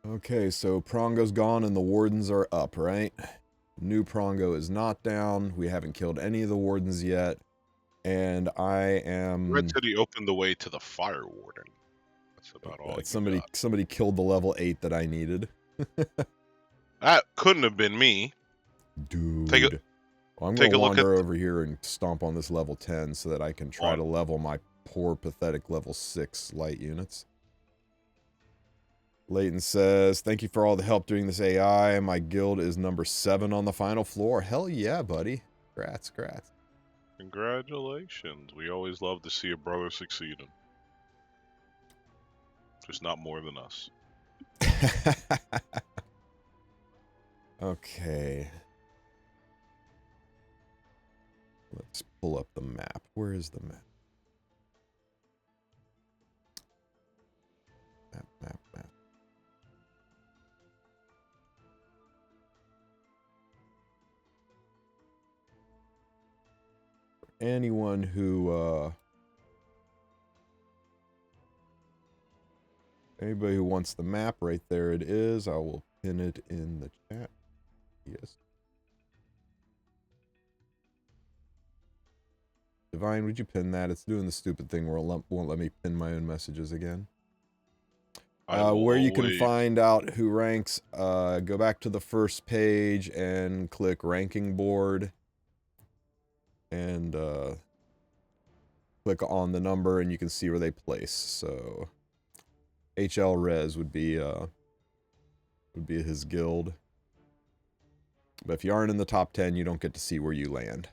Okay, so Prongo's gone and the wardens are up, right? New Prongo is not down. We haven't killed any of the wardens yet. And I am... Red City opened the way to the Fire Warden. That's about all you got. Somebody killed the level 8 that I needed. That couldn't have been me. Dude. Well, I'm going to wander over here and stomp on this level 10 so that I can try to level my poor, pathetic level 6 light units. Leighton says, thank you for all the help doing this AI. My guild is number 7 on the final floor. Hell yeah, buddy. Congrats. Congratulations. We always love to see a brother succeeding. Just not more than us. Okay. Let's pull up the map. Where is the map? Map. Anyone who, anybody who wants the map, right there it is. I will pin it in the chat. Yes. Divine, would you pin that? It's doing the stupid thing where it won't let me pin my own messages again. Where you can find out who ranks, go back to the first page and click ranking board. And click on the number and you can see where they place. So HL Rez would be his guild. But if you aren't in the top 10, you don't get to see where you land.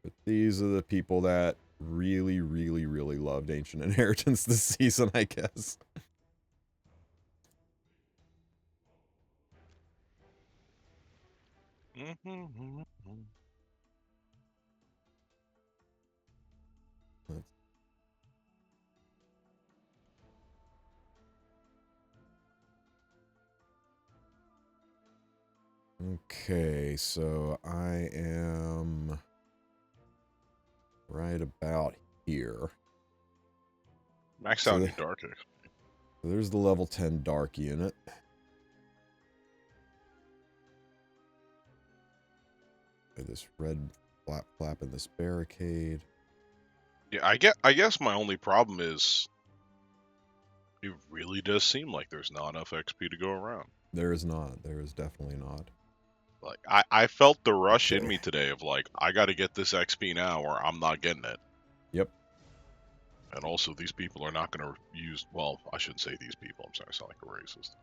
But these are the people that really loved Ancient Inheritance this season, I guess. Okay, so I am right about here. Max out in dark. So there's the level 10 dark unit. This red flap in this barricade. Yeah, I guess my only problem is it really does seem like there's not enough XP to go around. There is not. There is definitely not. Like, I felt the rush in me today of, like, I gotta get this XP now or I'm not getting it. Yep. And also, these people are not gonna use... Well, I shouldn't say these people. I'm sorry, I sound like a racist.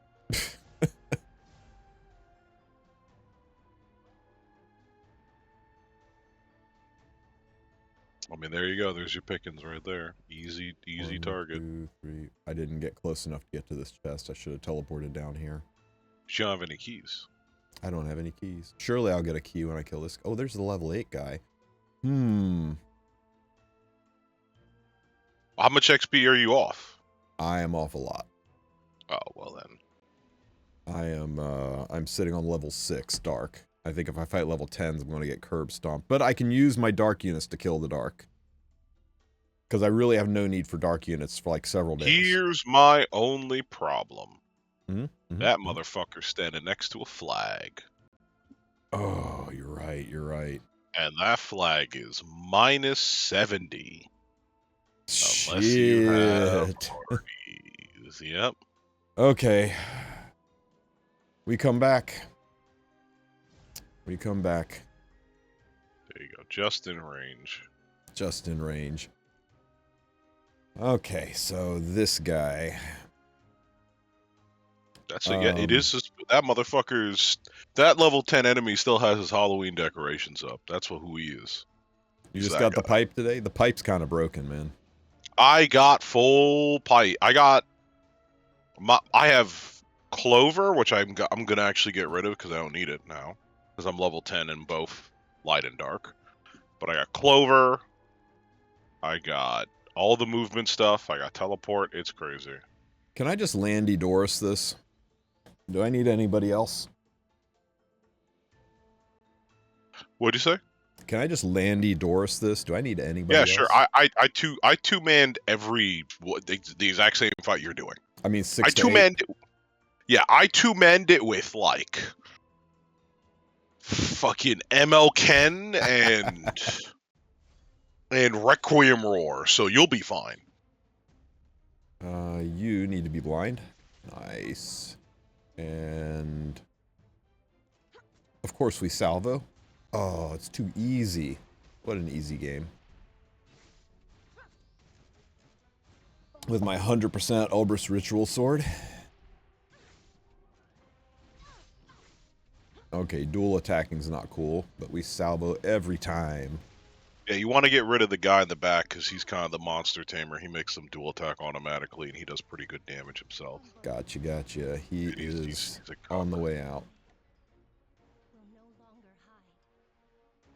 I mean, there you go. There's your pickings right there. Easy target. 1, 2, 3. I didn't get close enough to get to this chest. I should have teleported down here. You don't have any keys. I don't have any keys. Surely I'll get a key when I kill this. Oh, there's the level 8 guy. How much XP are you off? I am off a lot. Oh, well then. I'm sitting on level 6 dark. I think if I fight level 10s, I'm going to get curb stomped. But I can use my dark units to kill the dark. Because I really have no need for dark units for like several days. Here's my only problem. That motherfucker's standing next to a flag. Oh, you're right. And that flag is minus 70. Shit. Unless you have parties. Yep. Okay. We come back. There you go. Just in range. Okay, so this guy. That's it. Yeah, it is. That motherfucker's... That level 10 enemy still has his Halloween decorations up. That's who he is. You just got the pipe today? The pipe's kind of broken, man. I got full pipe. I have Clover, which I'm gonna actually get rid of because I don't need it now. Because I'm level 10 in both light and dark. But I got Clover. I got all the movement stuff. I got teleport. It's crazy. Can I just Landy Doris this? Do I need anybody else? What'd you say? Can I just Landy Doris this? Do I need anybody else? Yeah, sure. I two-manned the exact same fight you're doing. I mean, 6 I to 8. two-manned it. Yeah, I two-manned it with, like, fucking ML Ken and Requiem Roar, so you'll be fine. You need to be blind. Nice. And... of course we salvo. Oh, it's too easy. What an easy game. With my 100% Ulbrus Ritual Sword. Okay, dual attacking's not cool, but we salvo every time. Yeah, you want to get rid of the guy in the back because he's kind of the monster tamer. He makes them dual attack automatically, and he does pretty good damage himself. Gotcha, gotcha. He is on the way out.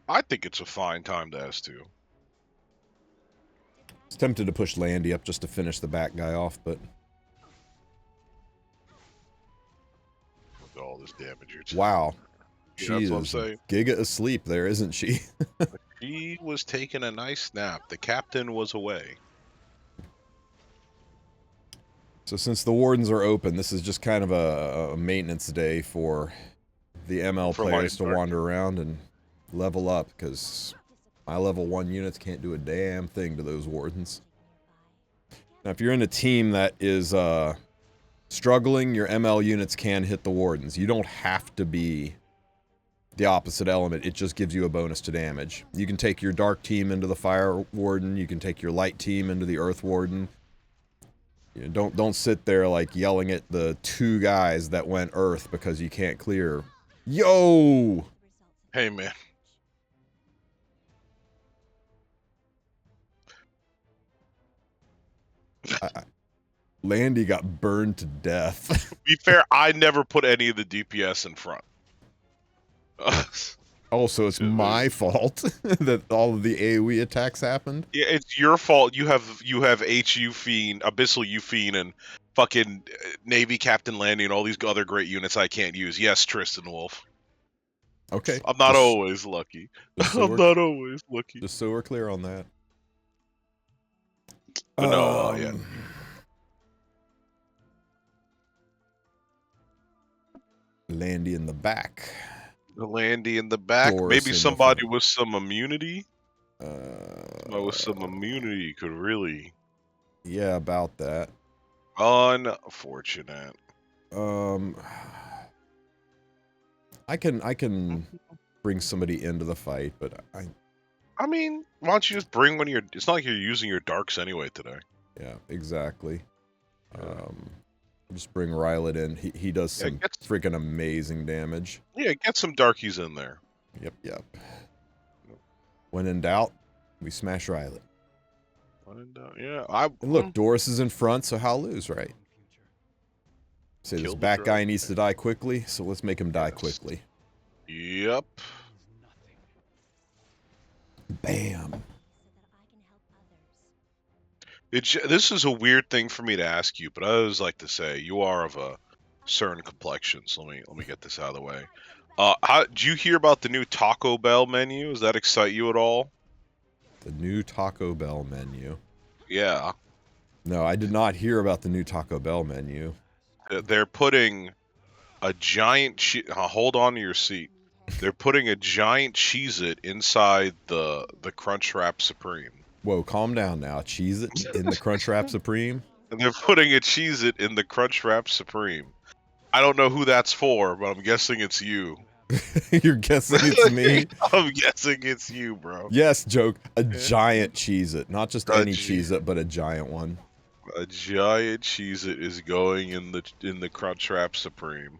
I think it's a fine time to S2. I was tempted to push Landy up just to finish the back guy off, but... with all this damage you're wow. Yeah, She that's what I'm is saying. giga asleep there, isn't she? She was taking a nice nap. The captain was away. So since the wardens are open, this is just kind of a maintenance day for the ML players to wander around and level up, because my level 1 units can't do a damn thing to those wardens. Now, if you're in a team that is struggling, your ML units can hit the wardens. You don't have to be the opposite element. It just gives you a bonus to damage. You can take your dark team into the fire warden. You can take your light team into the earth warden. You know, don't sit there like yelling at the 2 guys that went earth because you can't clear. Yo! Hey, man. Landy got burned to death. To be fair, I never put any of the DPS in front. Also, it's my fault that all of the AoE attacks happened. Yeah, it's your fault. You have HU Fiend, Abyssal U Fiend, and fucking Navy Captain Landy and all these other great units I can't use. Yes, Tristen Wulf. Okay. I'm not always lucky. So I'm not always lucky. Just so we're clear on that. But no, yeah. Landy in the back. The Landy in the back. Doris Maybe somebody with some immunity. With some immunity could really. Yeah, about that. Unfortunate. I can bring somebody into the fight, but I mean, why don't you just bring one of your... It's not like you're using your darks anyway today. Yeah, exactly. Just bring Rylet in. He does some freaking amazing damage. Yeah, get some darkies in there. Yep. When in doubt, we smash Rylet. When in doubt, yeah. And look, Doris is in front, so how lose, right? Say this back guy needs to die quickly, so let's make him die quickly. Yep. Bam. This is a weird thing for me to ask you, but I always like to say you are of a certain complexion. So let me get this out of the way. Did you hear about the new Taco Bell menu? Does that excite you at all? The new Taco Bell menu. Yeah. No, I did not hear about the new Taco Bell menu. They're putting a giant... hold on to your seat. They're putting a giant Cheez-It inside the Crunchwrap Supreme. Whoa, calm down now. Cheez-It in the Crunchwrap Supreme? And they're putting a Cheez-It in the Crunchwrap Supreme. I don't know who that's for, but I'm guessing it's you. You're guessing it's me? I'm guessing it's you, bro. Yes, joke. A giant Cheez-It. Not just any Cheez-It, but a giant one. A giant Cheez-It is going in the Crunchwrap Supreme.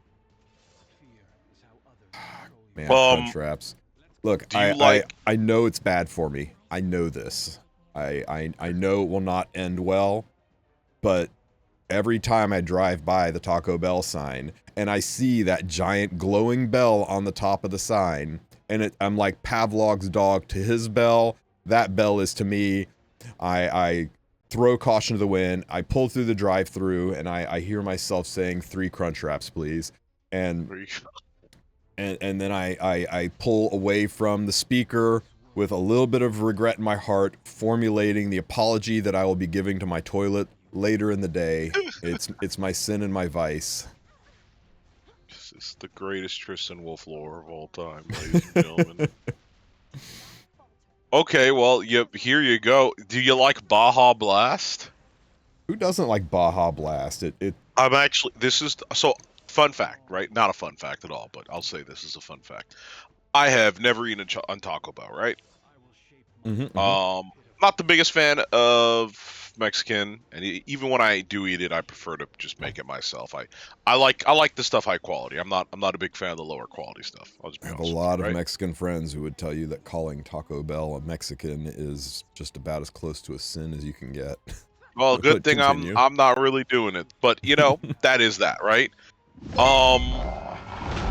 Man, Crunchwraps. Look, I know it's bad for me. I know this. I know it will not end well, but every time I drive by the Taco Bell sign and I see that giant glowing bell on the top of the sign, and I'm like Pavlov's dog to his bell. That bell is to me. I throw caution to the wind. I pull through the drive-thru, and I hear myself saying 3 Crunchwraps, please. And then I pull away from the speaker with a little bit of regret in my heart, formulating the apology that I will be giving to my toilet later in the day. It's my sin and my vice. This is the greatest Tristen Wolf lore of all time, ladies and gentlemen. Okay, well, yep, here you go. Do you like Baja Blast? Who doesn't like Baja Blast? I'm actually, this is, so, fun fact, right? Not a fun fact at all, but I'll say this is a fun fact. I have never eaten on Taco Bell, right? Not the biggest fan of Mexican, and even when I do eat it, I prefer to just make it myself. I like the stuff high quality. I'm not a big fan of the lower quality stuff. I'll just be I have a honest lot with of you, right? Mexican friends who would tell you that calling Taco Bell a Mexican is just about as close to a sin as you can get. Well, good But thing continue. I'm not really doing it, but you know that is that, right?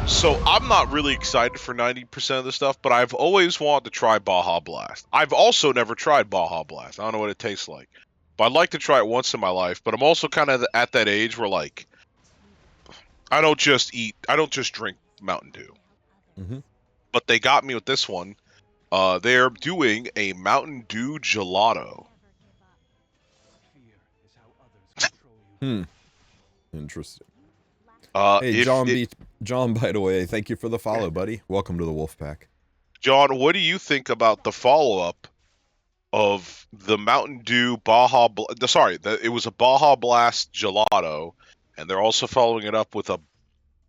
So I'm not really excited for 90% of the stuff, but I've always wanted to try Baja Blast. I've also never tried Baja Blast. I don't know what it tastes like, but I'd like to try it once in my life. But I'm also kind of at that age where like I don't just drink Mountain Dew. But they got me with this one. They're doing a Mountain Dew gelato. Interesting. Hey, John, by the way, thank you for the follow, buddy. Welcome to the Wolf Pack. John, what do you think about the follow-up of the Mountain Dew Baja? It was a Baja Blast gelato, and they're also following it up with a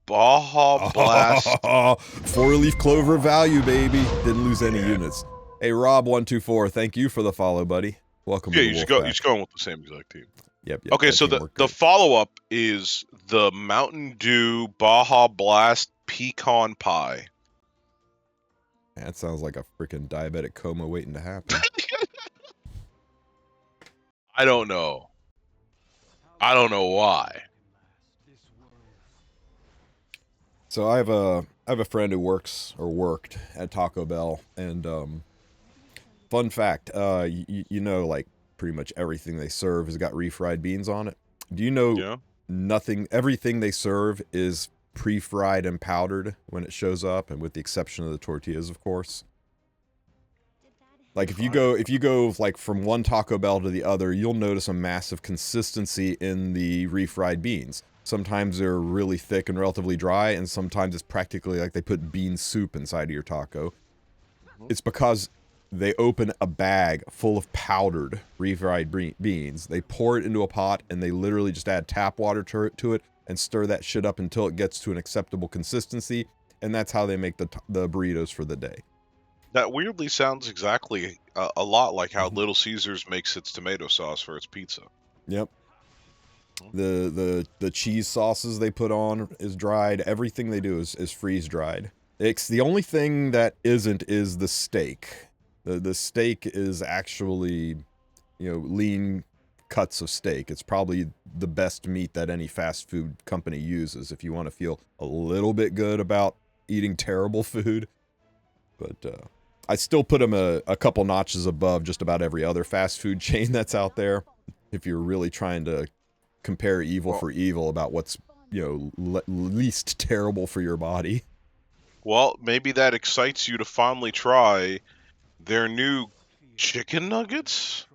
Baja Blast. 4-leaf clover value, baby. Didn't lose any units. Hey, Rob124, thank you for the follow, buddy. Welcome to the Wolf Pack. You're just going with the same exact team. Yep. Okay, so the follow-up is the Mountain Dew Baja Blast Pecan Pie. That sounds like a freaking diabetic coma waiting to happen. I don't know. I don't know why. So I have a friend who worked at Taco Bell, and fun fact, you know, like pretty much everything they serve has got refried beans on it. Do you know everything they serve is pre-fried and powdered when it shows up, and with the exception of the tortillas, of course. Like if you go like from one Taco Bell to the other, you'll notice a massive consistency in the refried beans. Sometimes they're really thick and relatively dry, and sometimes it's practically like they put bean soup inside of your taco. It's because they open a bag full of powdered refried beans. They pour it into a pot, and they literally just add tap water to it and stir that shit up until it gets to an acceptable consistency, and that's how they make the burritos for the day. That weirdly sounds exactly a lot like how Little Caesars makes its tomato sauce for its pizza. Yep. The cheese sauces they put on is dried. Everything they do is freeze dried. It's the only thing that isn't is the steak. The steak is actually, you know, lean cuts of steak. It's probably the best meat that any fast food company uses if you want to feel a little bit good about eating terrible food. But I still put them a couple notches above just about every other fast food chain that's out there. If you're really trying to compare evil for evil about what's, you know, least terrible for your body. Well, maybe that excites you to finally try their new chicken nuggets?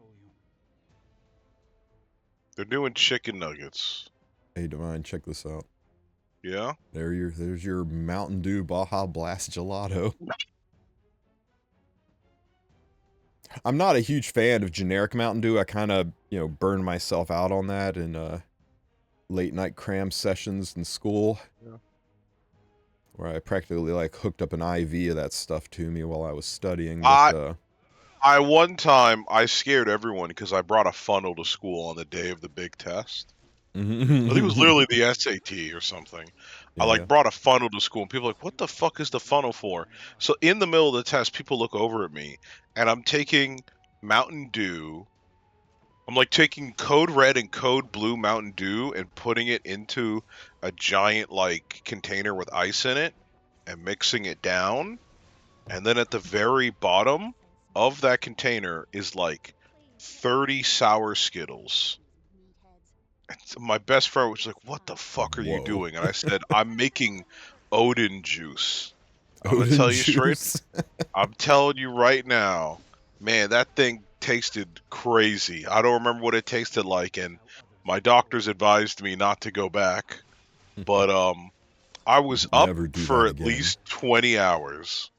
They're doing chicken nuggets. Hey, Divine, check this out. Yeah? There's your Mountain Dew Baja Blast gelato. I'm not a huge fan of generic Mountain Dew. I kind of, you know, burned myself out on that in late night cram sessions in school. Yeah. Where I practically like hooked up an IV of that stuff to me while I was studying. But, one time I scared everyone because I brought a funnel to school on the day of the big test. I think it was literally the SAT or something. Yeah, I brought a funnel to school, and people were like, what the fuck is the funnel for? So in the middle of the test, people look over at me, and I'm taking Mountain Dew. I'm like taking Code Red and Code Blue Mountain Dew and putting it into a giant like container with ice in it and mixing it down. And then at the very bottom of that container is like 30 sour Skittles. And my best friend was like, what the fuck are you doing? And I said, I'm making Odin juice. I'm going to tell you straight. I'm telling you right now, man, that thing tasted crazy. I don't remember what it tasted like, and My doctors advised me not to go back, but I was up Never do for that at again. least 20 hours.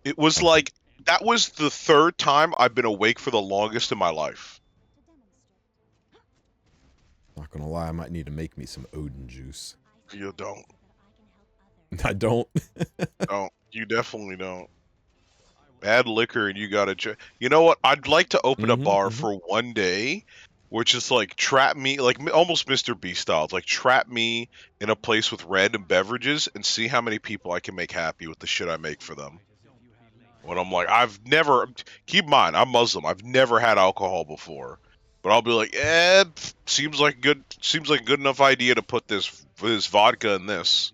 It was like, that was the third time I've been awake for the longest in my life. Not gonna lie, I might need to make me some Odin juice. You don't. I don't. Don't. You definitely don't. Add liquor and you gotta you know what? I'd like to open a bar for one day, which is like trap me, like almost Mr. Beast style. It's like trap me in a place with random beverages and see how many people I can make happy with the shit I make for them. When I'm like, I've never, keep in mind, I'm Muslim. I've never had alcohol before, but I'll be like, seems like a good enough idea to put this vodka in this,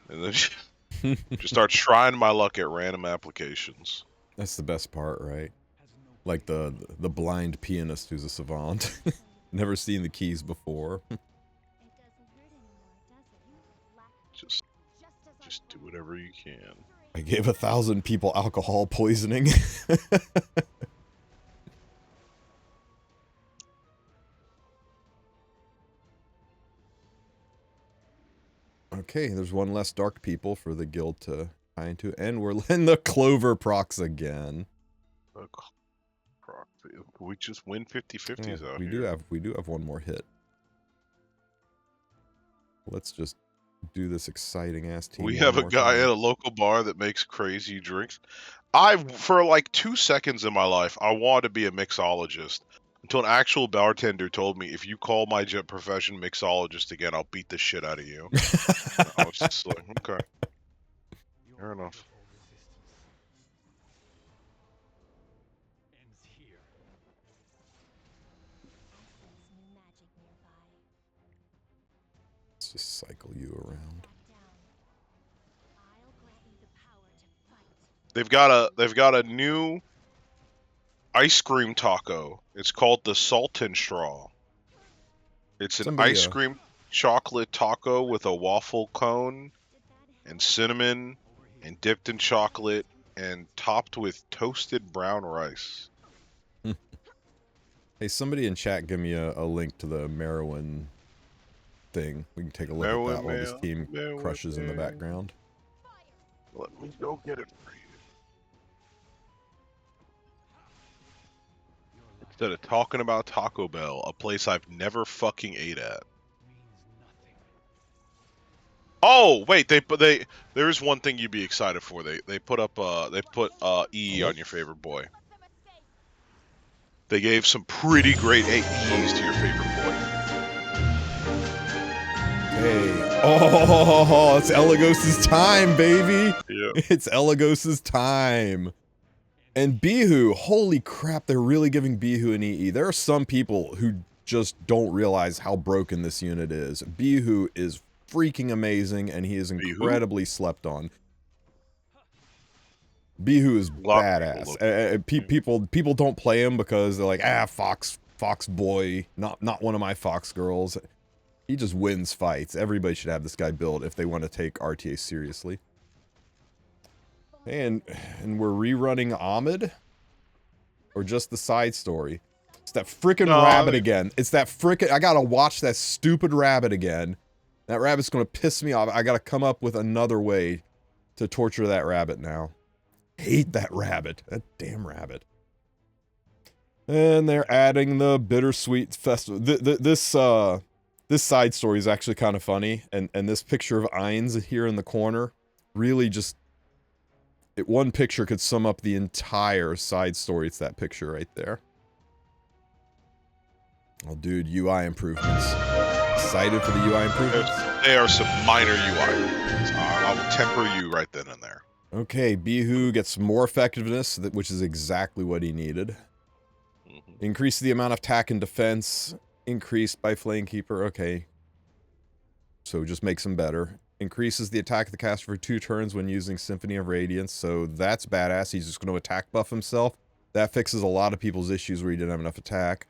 and then just start trying my luck at random applications. That's the best part, right? Like the blind pianist who's a savant. Never seen the keys before. Just do whatever you can. I gave 1,000 people alcohol poisoning. Okay, there's one less dark people for the guild to tie into, and we're in the Clover procs again. We just win 50-50s out we here. We do have one more hit. Let's just do this exciting ass team. We have a guy at a local bar that makes crazy drinks. For like 2 seconds in my life, I wanted to be a mixologist until an actual bartender told me, if you call my profession mixologist again, I'll beat the shit out of you. I was just like, okay, fair enough. Let's just cycle you around. They've got a new ice cream taco. It's called the Salt and Straw. It's an ice cream chocolate taco with a waffle cone and cinnamon and dipped in chocolate and topped with toasted brown rice. Hey, somebody in chat give me a link to the Merowyn thing. We can take a look at that while this team crushes in the background. Let me go get it for you. Instead of talking about Taco Bell, a place I've never fucking ate at. Oh wait, there's one thing you'd be excited for. They put EE on your favorite boy. They gave some pretty great EEs to your favorite boy. Hey, oh, it's Elagos' time, baby. Yeah. It's Elagos' time. And Bihu, holy crap, they're really giving Bihu an EE. There are some people who just don't realize how broken this unit is. Bihu is freaking amazing, and he is incredibly slept on. Bihu is badass. People don't play him because they're like, fox boy, not one of my fox girls. He just wins fights. Everybody should have this guy build if they want to take RTA seriously. And we're rerunning Ahmed? Or just the side story? It's that frickin' rabbit again. It's that frickin'... I gotta watch that stupid rabbit again. That rabbit's gonna piss me off. I gotta come up with another way to torture that rabbit now. Hate that rabbit. That damn rabbit. And they're adding the bittersweet festival. This side story is actually kind of funny. And this picture of Ainz here in the corner really just... one picture could sum up the entire side story. It's that picture right there. Oh, dude, UI improvements. Excited for the UI improvements? There are some minor UI improvements. I will temper you right then and there. Okay, Bihu gets more effectiveness, which is exactly what he needed. Increase the amount of attack and defense. Increased by Flamekeeper. Okay. So just makes him better. Increases the attack of the caster for 2 turns when using Symphony of Radiance, so that's badass. He's just going to attack buff himself. That fixes a lot of people's issues where he didn't have enough attack.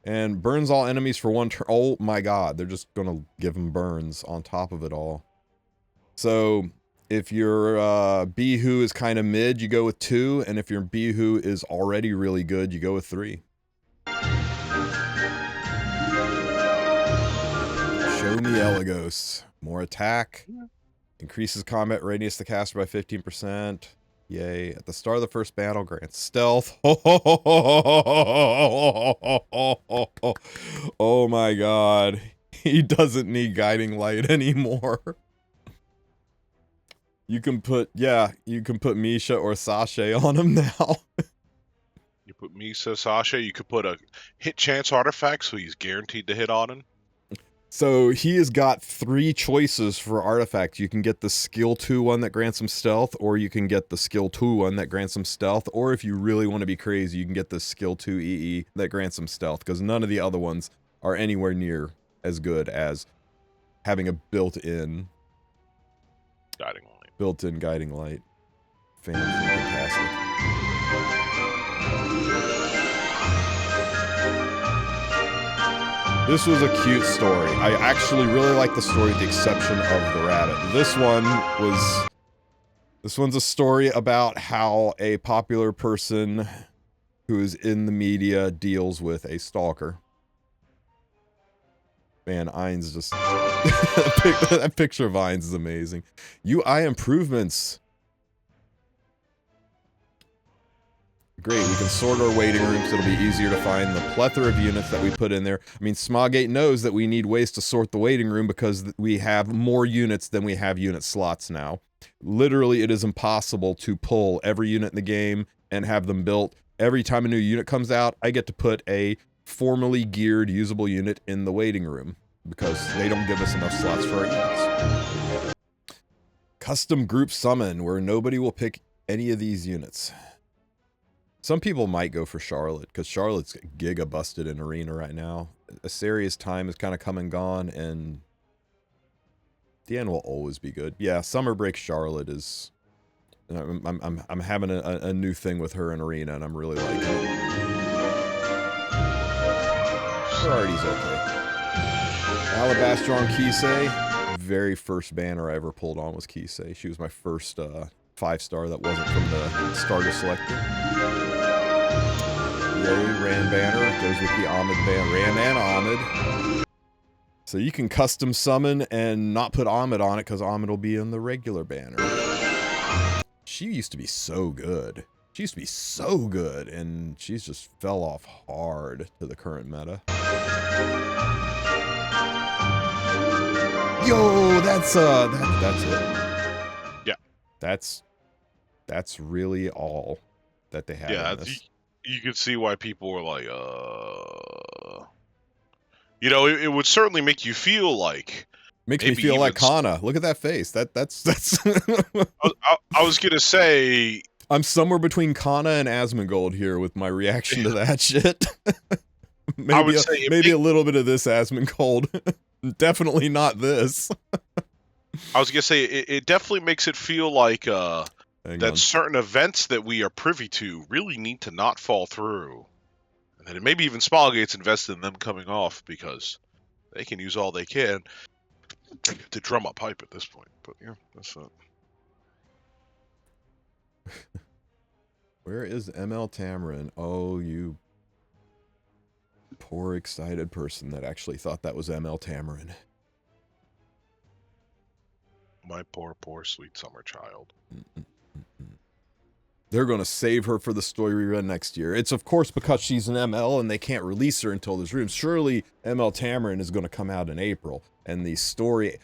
And burns all enemies for 1 turn. Oh my god, they're just going to give him burns on top of it all. So, if your Bihu is kind of mid, you go with 2, and if your Bihu is already really good, you go with 3. Omi Eligos. More attack. Increases combat radius to caster by 15%. Yay. At the start of the first battle, grants stealth. Oh my god. He doesn't need guiding light anymore. You can put, you can put Misha or Sasha on him now. You put Misa, Sasha, you could put a hit chance artifact so he's guaranteed to hit on him. So he has got 3 choices for artifacts. You can get the skill 2 one that grants him stealth, or you can get the skill 2 one that grants him stealth, or if you really want to be crazy, you can get the skill 2 EE that grants him stealth, because none of the other ones are anywhere near as good as having a built-in guiding light. Fantastic. This was a cute story. I actually really like the story with the exception of the rabbit. This one's a story about how a popular person who is in the media deals with a stalker. Man, Ain's just... that picture of Ain's is amazing. UI improvements. Great, we can sort our waiting rooms so it'll be easier to find the plethora of units that we put in there. I mean, Smog8 knows that we need ways to sort the waiting room because we have more units than we have unit slots now. Literally, it is impossible to pull every unit in the game and have them built. Every time a new unit comes out, I get to put a formally geared usable unit in the waiting room because they don't give us enough slots for our units. Custom group summon, where nobody will pick any of these units. Some people might go for Charlotte, because Charlotte's giga busted in Arena right now. Asaria's time is kind of come and gone, and the end will always be good. Yeah, Summer Break Charlotte is... I'm having a new thing with her in Arena, and I'm really liking it. Priority's okay. Alabastron Kisei. Very first banner I ever pulled on was Kisei. She was my first 5-star that wasn't from the starter selector. Yay, Ram banner. Goes with the Ahmed banner. Ram and Ahmed. So you can custom summon and not put Ahmed on it because Ahmed will be in the regular banner. She used to be so good. She used to be so good, and she's just fell off hard to the current meta. Yo, that's it. Yeah. That's really all that they have in this. You can see why people were like, You know, it would certainly make you feel like... Makes me feel like Kana. Look at that face. That's... I was gonna say... I'm somewhere between Kana and Asmongold here with my reaction to that shit. maybe a little bit of this Asmongold. Definitely not this. I was gonna say, it definitely makes it feel like that certain events that we are privy to really need to not fall through. And then maybe even Smallgate's invested in them coming off because they can use all they can to drum up hype at this point. But yeah, that's it. Where is ML Tamarin? Oh, you poor excited person that actually thought that was ML Tamarin. My poor, poor sweet summer child. They're going to save her for the story rerun next year. It's of course because she's an ML and they can't release her until there's room. Surely ML Tamarin is going to come out in April, and the story's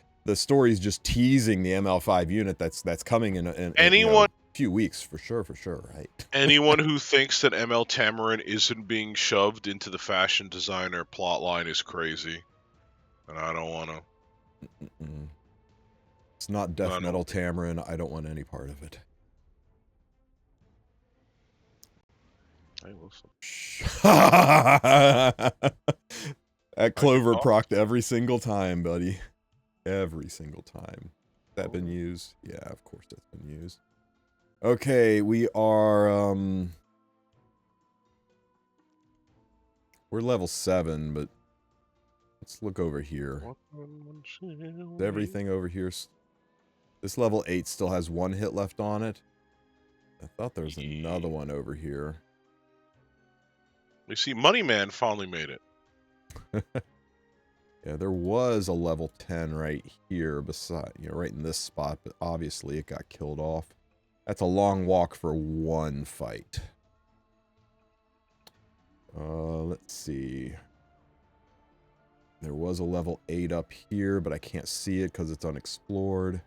just teasing the ML5 unit that's coming in a few weeks for sure, right? Anyone who thinks that ML Tamarin isn't being shoved into the fashion designer plotline is crazy, and I don't want to. It's not Death Metal Tamarin. I don't want any part of it. Hey, listen. That Clover procced every single time, buddy. Every single time. That been used? Yeah, of course that's been used. Okay, we are, we're level 7, but let's look over here. Is everything over here? This level 8 still has 1 hit left on it. I thought there was another one over here. We see Moneyman finally made it. Yeah, there was a level 10 right here beside, right in this spot, but obviously it got killed off. That's a long walk for one fight. Let's see. There was a level 8 up here, but I can't see it because it's unexplored.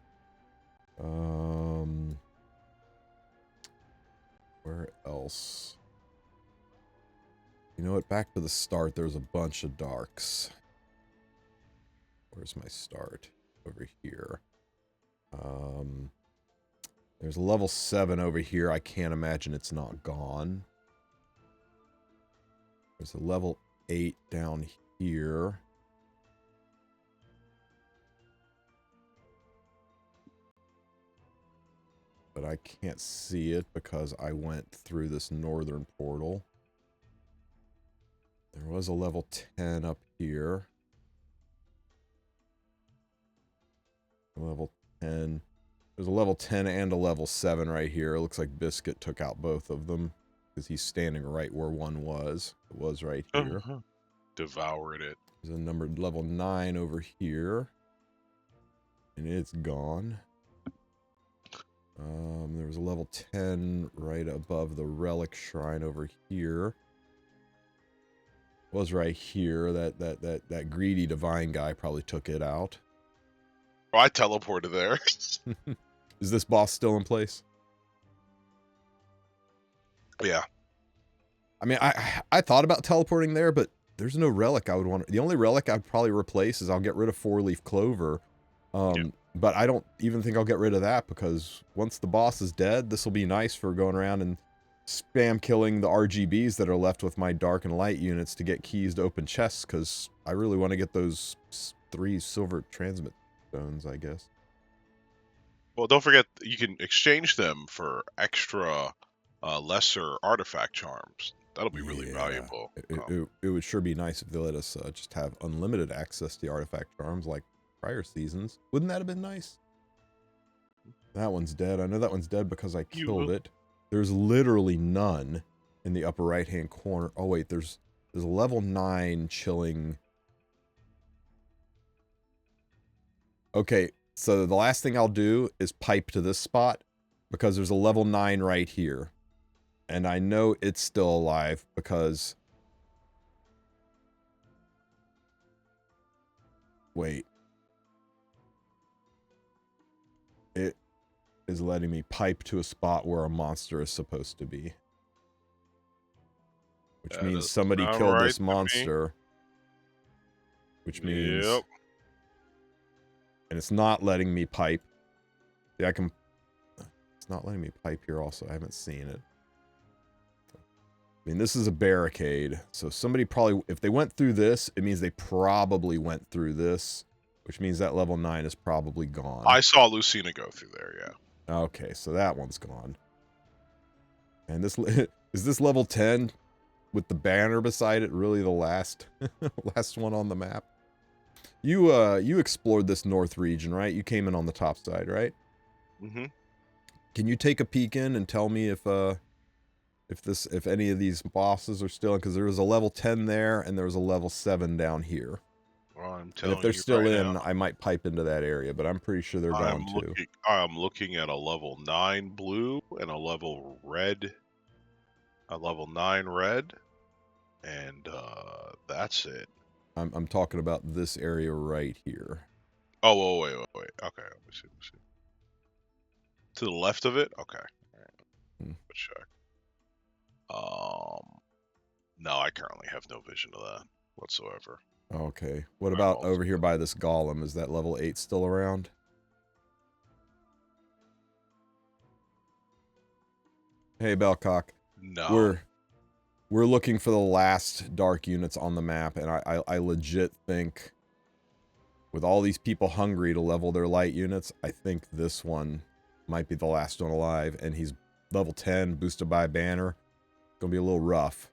Where else? You know what? Back to the start, there's a bunch of darks. Where's my start? Over here. There's a level 7 over here. I can't imagine it's not gone. There's a level 8 down here. But I can't see it because I went through this northern portal. There was a level 10 up here. Level 10. There's a level 10 and a level 7 right here. It looks like Biscuit took out both of them because he's standing right where one was. It was right here. Devoured it. There's a numbered level 9 over here. And it's gone. There was a level 10 right above the relic shrine over here. It was right here. That greedy divine guy probably took it out. Oh, I teleported there. Is this boss still in place? Yeah. I mean, I thought about teleporting there, but there's no relic I would want. The only relic I'd probably replace is I'll get rid of 4-leaf clover. But I don't even think I'll get rid of that because once the boss is dead, this will be nice for going around and spam killing the RGBs that are left with my dark and light units to get keys to open chests because I really want to get those 3 silver transmit stones, I guess. Well, don't forget you can exchange them for extra lesser artifact charms. That'll be really valuable. It would sure be nice if they let us just have unlimited access to the artifact charms like prior seasons. Wouldn't that have been nice? That one's dead. I know that one's dead because I killed it. There's literally none in the upper right-hand corner. Oh, wait, there's a level 9 chilling. Okay, so the last thing I'll do is pipe to this spot because there's a level 9 right here. And I know it's still alive because... Wait. It is letting me pipe to a spot where a monster is supposed to be. Which means somebody killed this monster. Which means... Yep. And it's not letting me pipe. See, I can... It's not letting me pipe here also. I haven't seen it. I mean, this is a barricade. So somebody probably... If they went through this, it means they probably went through this. Which means that level 9 is probably gone. I saw Lucina go through there, yeah. Okay, so that one's gone. And this... Is this level 10 with the banner beside it really the last last one on the map? You explored this north region, right? You came in on the top side, right? Mm-hmm. Can you take a peek in and tell me if any of these bosses are still in? Because there was a level 10 there, and there was a level 7 down here. Well, I'm telling you, if they're still right in, now, I might pipe into that area, but I'm pretty sure they're gone too. I'm looking at a level 9 blue and a level 9 red, and that's it. I'm talking about this area right here. Oh, wait. Okay, let me see. To the left of it? Okay. Let's check. No, I currently have no vision of that whatsoever. Okay. What about over here by this golem? Is that level 8 still around? Hey, Bellcock. No. We're looking for the last dark units on the map, and I legit think with all these people hungry to level their light units, I think this one might be the last one alive, and he's level 10, boosted by a banner. Gonna be a little rough.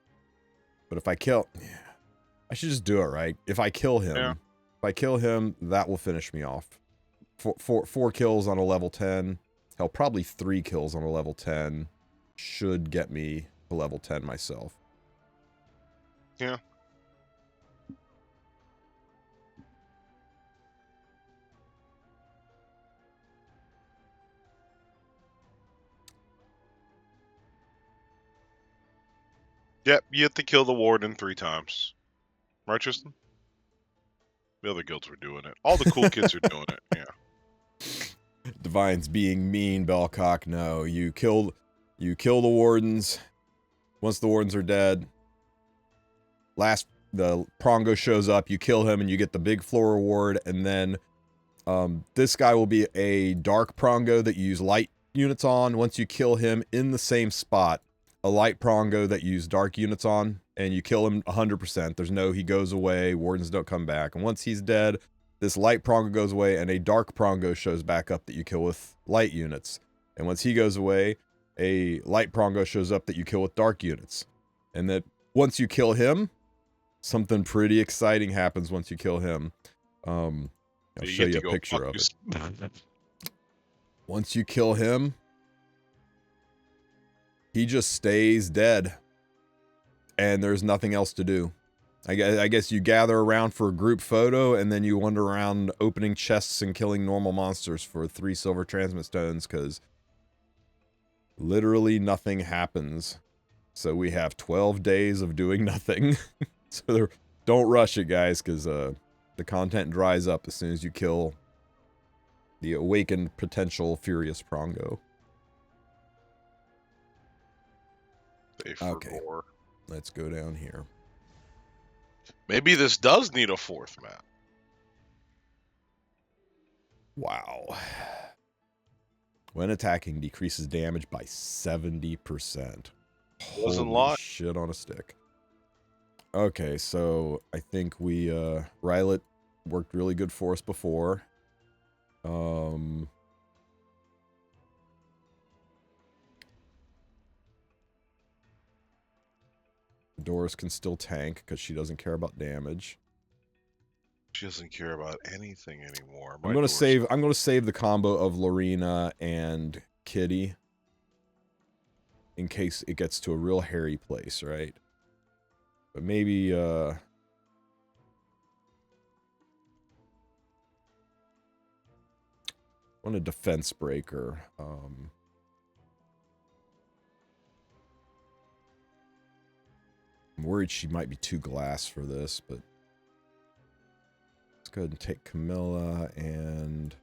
But if I kill... Yeah, I should just do it, right? If I kill him, that will finish me off. Four kills on a level 10. Hell, probably 3 kills on a level 10 should get me to level 10 myself. Yeah. Yep, you have to kill the warden 3 times. Right, Tristen? The other guilds were doing it. All the cool kids are doing it, yeah. Divine's being mean, Bellcock. No, you kill the wardens. Once the wardens are dead, the Prongo shows up, you kill him, and you get the big floor reward, and then this guy will be a dark Prongo that you use light units on. Once you kill him in the same spot, a light Prongo that you use dark units on, and you kill him 100%. There's no, he goes away, wardens don't come back. And once he's dead, this light Prongo goes away, and a dark Prongo shows back up that you kill with light units. And once he goes away, a light Prongo shows up that you kill with dark units. And that once you kill him, something pretty exciting happens once you kill him. I'll show you a picture of it. Once you kill him, he just stays dead. And there's nothing else to do. I guess you gather around for a group photo, and then you wander around opening chests and killing normal monsters for 3 silver transmit stones, because literally nothing happens. So we have 12 days of doing nothing. So don't rush it, guys, because the content dries up as soon as you kill the awakened potential Furious Prongo. Okay, let's go down here. Maybe this does need a 4th map. Wow. When attacking, decreases damage by 70%. Holy shit on a stick. Okay, so I think we, Rylet worked really good for us before. Doris can still tank because she doesn't care about damage. She doesn't care about anything anymore. I'm gonna save the combo of Lorena and Kitty in case it gets to a real hairy place, right? But maybe I want a defense breaker. I'm worried she might be too glass for this, but let's go ahead and take Camilla and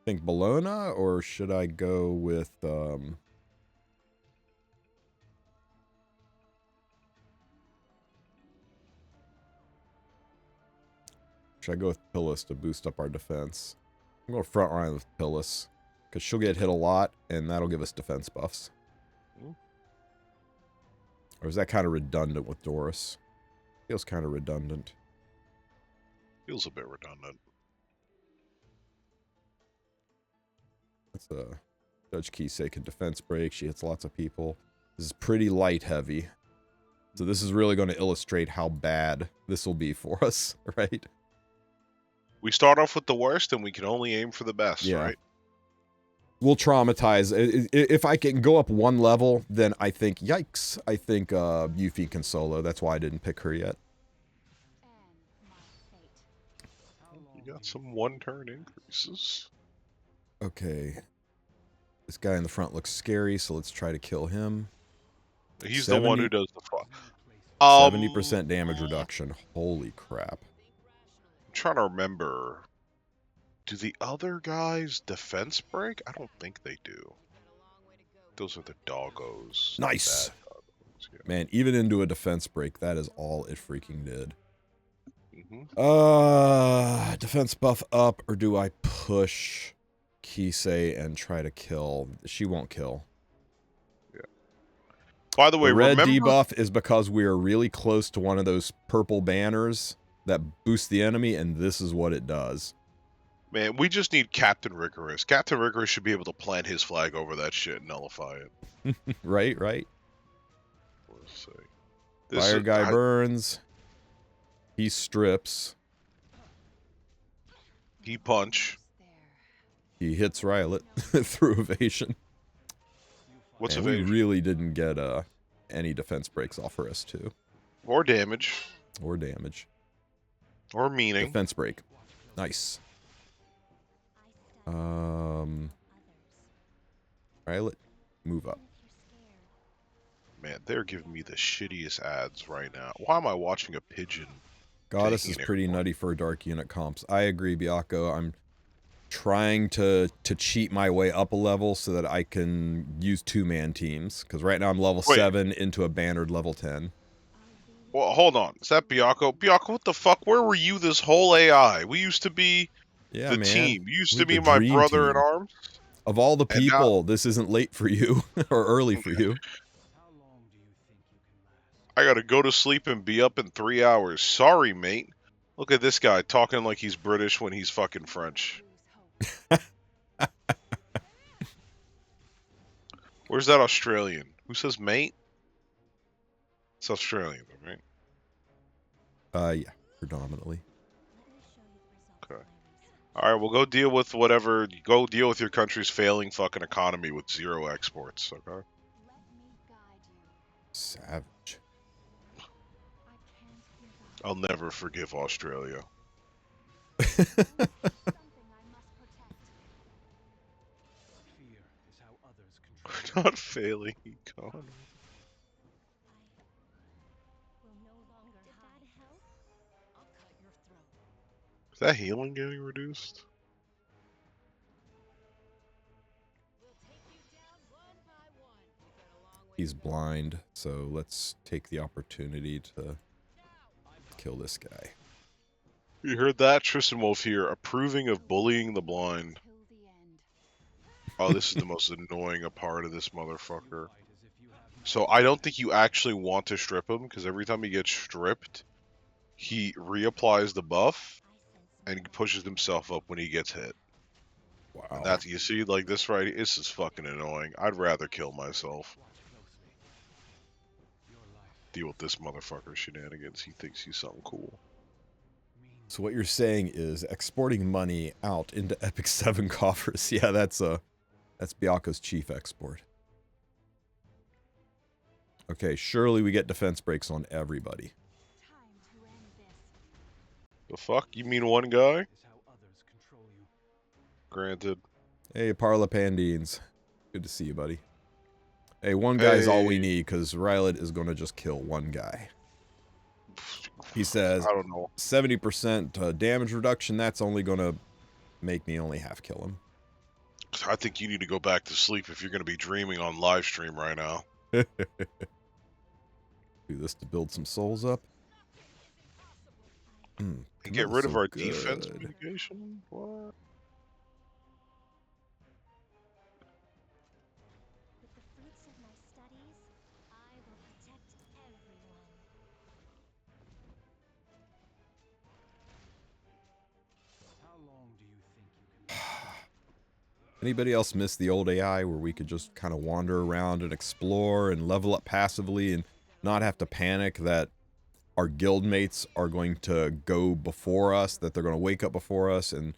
think Bologna, or should I go with should I go with Pillis to boost up our defense? I'm going front line with Pillis, because she'll get hit a lot, and that'll give us defense buffs. Or is that kind of redundant with Doris? Feels kind of redundant. Feels a bit redundant. That's a Judge Kisei can defense break. She hits lots of people. This is pretty light heavy. So this is really going to illustrate how bad this will be for us, right? We start off with the worst, and we can only aim for the best, right? We'll traumatize. If I can go up 1 level, then I think, yikes, I think Yuffie can solo. That's why I didn't pick her yet. You got some 1-turn increases. Okay. This guy in the front looks scary, so let's try to kill him. He's the one who does the front. 70% damage reduction. Holy crap. I'm trying to remember. Do the other guys defense break? I don't think they do. Those are the doggos. Nice. Doggos, yeah. Man, even into a defense break, that is all it freaking did. Defense buff up, or do I push Kisei and try to kill? She won't kill. Yeah. By the way, the red debuff is because we are really close to one of those purple banners that boosts the enemy, and this is what it does. Man, we just need Captain Rigorous. Captain Rigorous should be able to plant his flag over that shit and nullify it. Right. Let's see. Fire guy burns. He strips. He punch. He hits Rylet through evasion. What's and evasion? We really didn't get any defense breaks off her S2. Or damage. Or damage. Or meaning. Defense break. Nice. All Violet, move up. Man, they're giving me the shittiest ads right now. Why am I watching a pigeon? Goddess is pretty nutty for a dark unit comps. I agree, Biako. I'm trying to cheat my way up a level so that I can use 2-man teams. Because right now I'm level 7 into a bannered level 10. Well, hold on. Is that Biako? Biako, what the fuck? Where were you this whole AI? We used to be the team. You used to be my brother in arms. Of all the people, this isn't late for you. Or early for you. I gotta go to sleep and be up in 3 hours. Sorry, mate. Look at this guy talking like he's British when he's fucking French. Where's that Australian? Who says mate? It's Australian, right? Yeah, predominantly. Okay. Alright, well go deal with whatever, go deal with your country's failing fucking economy with 0 exports, okay? Savage. I'll never forgive Australia. We're not failing economy. Is that healing getting reduced? He's blind, so let's take the opportunity to kill this guy. You heard that? Tristen Wulf here, approving of bullying the blind. Oh, this is the most annoying part of this motherfucker. So I don't think you actually want to strip him, because every time he gets stripped, he reapplies the buff, and he pushes himself up when he gets hit. Wow. And that's, you see, like this right, this is fucking annoying. I'd rather kill myself. Deal with this motherfucker shenanigans. He thinks he's something cool. So what you're saying is exporting money out into Epic 7 coffers. Yeah, that's Biako's chief export. Okay, surely we get defense breaks on everybody. The fuck? You mean one guy? Granted. Hey, Parla Pandines. Good to see you, buddy. Hey, one guy's all we need, because Rylet is going to just kill one guy. He says, I don't know. 70% damage reduction, that's only going to make me only half kill him. I think you need to go back to sleep if you're going to be dreaming on live stream right now. Do this to build some souls up. And get rid of our defense mitigation? What? Anybody else miss the old AI where we could just kind of wander around and explore and level up passively and not have to panic that our guildmates are going to go before us, that they're going to wake up before us and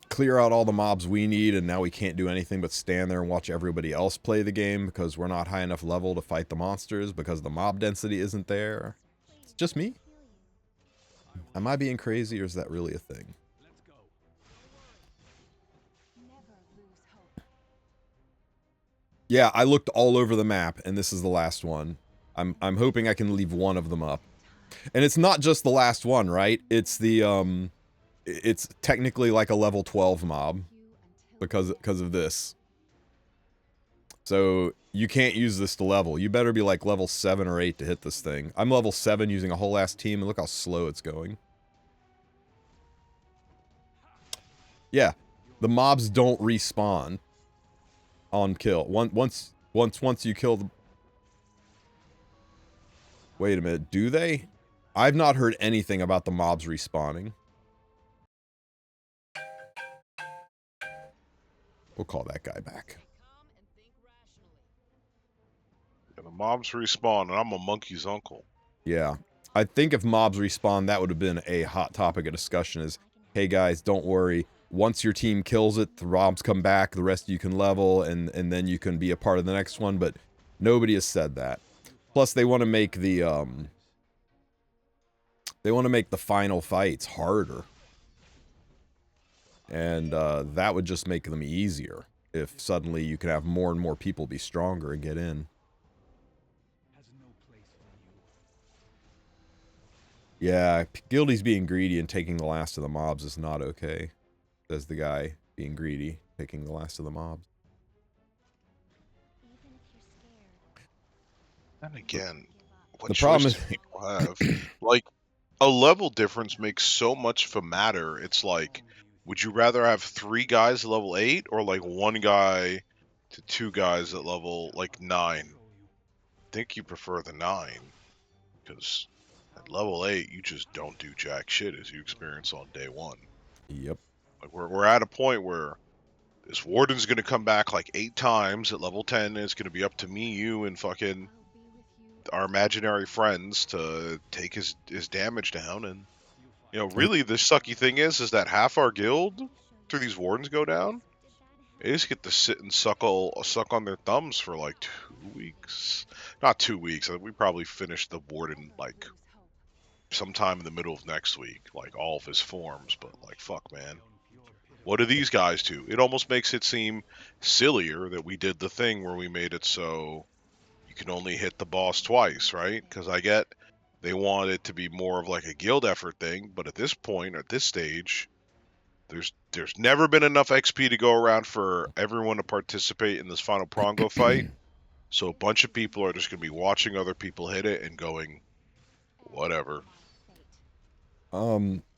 clear out all the mobs we need, and now we can't do anything but stand there and watch everybody else play the game because we're not high enough level to fight the monsters because the mob density isn't there? It's just me? Am I being crazy, or is that really a thing? Yeah, I looked all over the map, and this is the last one. I'm hoping I can leave one of them up. And it's not just the last one, right? It's the, it's technically like a level 12 mob because of this. So you can't use this to level. You better be like level 7 or 8 to hit this thing. I'm level 7 using a whole ass team, and look how slow it's going. Yeah, the mobs don't respawn on kill. Once you kill the... Wait a minute, do they? I've not heard anything about the mobs respawning. We'll call that guy back. Yeah, the mobs respawn, and I'm a monkey's uncle. Yeah. I think if mobs respawn, that would have been a hot topic of discussion is, hey guys, don't worry. Once your team kills it, the mobs come back, the rest of you can level, and then you can be a part of the next one, but nobody has said that. Plus, they want to make the, final fights harder. And, that would just make them easier. if suddenly you can have more and more people be stronger and get in. Yeah, Guildy's being greedy and taking the last of the mobs is not okay. Says the guy being greedy, taking the last of the mobs. And again, what the choice problem do people have? Like, a level difference makes so much of a matter. It's like, would you rather have 3 guys at level 8 or like 1 guy to 2 guys at level like 9? I think you prefer the 9 because at level 8 you just don't do jack shit as you experience on day 1. Yep. Like we're at a point where this warden's gonna come back like 8 times at level 10. And it's gonna be up to me, you, and fucking our imaginary friends to take his damage down. And you know, really, the sucky thing is that half our guild, after these wardens go down, they just get to sit and suck on their thumbs for like 2 weeks. Not 2 weeks. We probably finish the warden like sometime in the middle of next week, like all of his forms. But like, fuck, man. What do these guys do? It almost makes it seem sillier that we did the thing where we made it so you can only hit the boss twice, right? Because I get they want it to be more of like a guild effort thing, but at this point, at this stage, there's never been enough XP to go around for everyone to participate in this final Prongo fight. So a bunch of people are just going to be watching other people hit it and going, whatever.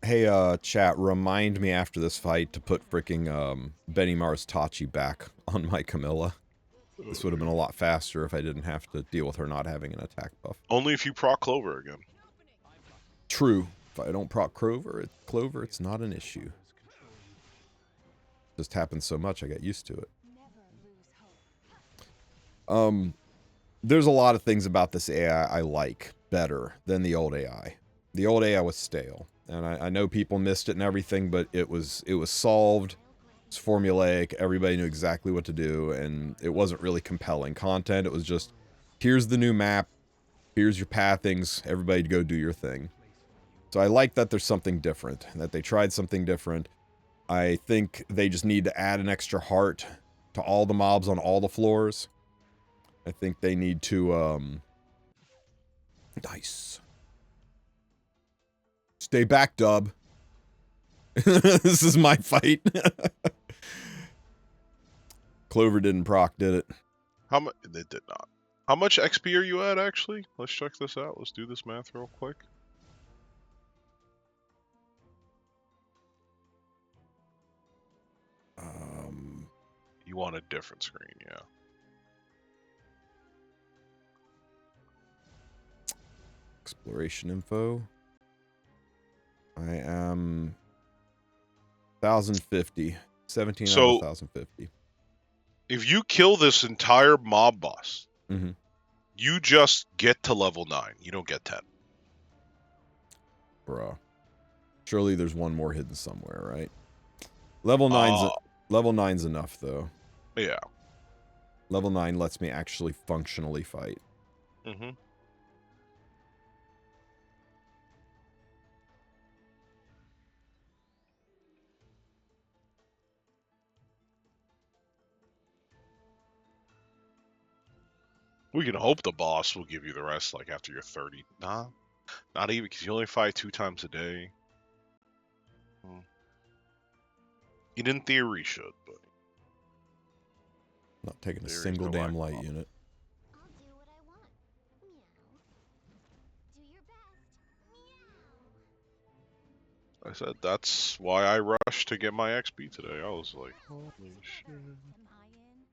Hey, chat, remind me after this fight to put freaking, Benny Mars Tachi back on my Camilla. This would have been a lot faster if I didn't have to deal with her not having an attack buff. Only if you proc Clover again. True. If I don't proc Clover, it's not an issue. Just happens so much, I got used to it. There's a lot of things about this AI I like better than the old AI. The old AI was stale, and I know people missed it and everything, but it was solved. It's formulaic. Everybody knew exactly what to do, and it wasn't really compelling content. It was just, here's the new map, here's your pathings, everybody go do your thing. So I like that there's something different, that they tried something different. I think they just need to add an extra heart to all the mobs on all the floors. I think they need to, nice. Stay back, Dub. This is my fight. Clover didn't proc, did it? They did not. How much XP are you at, actually? Let's check this out. Let's do this math real quick. You want a different screen, yeah. Exploration info. I am 1,050. 17 out of 1,050. If you kill this entire mob boss, you just get to level 9. You don't get 10. Bruh. Surely there's one more hidden somewhere, right? Level 9's enough, though. Yeah. Level 9 lets me actually functionally fight. We can hope the boss will give you the rest, like, after you're 30. Nah. Not even, because you only fight 2 times a day. It in theory should, but... Not taking a single damn light unit. I'll do what I want. Meow. Do your best. Meow. I said that's why I rushed to get my XP today. I was like, holy shit. Am I in?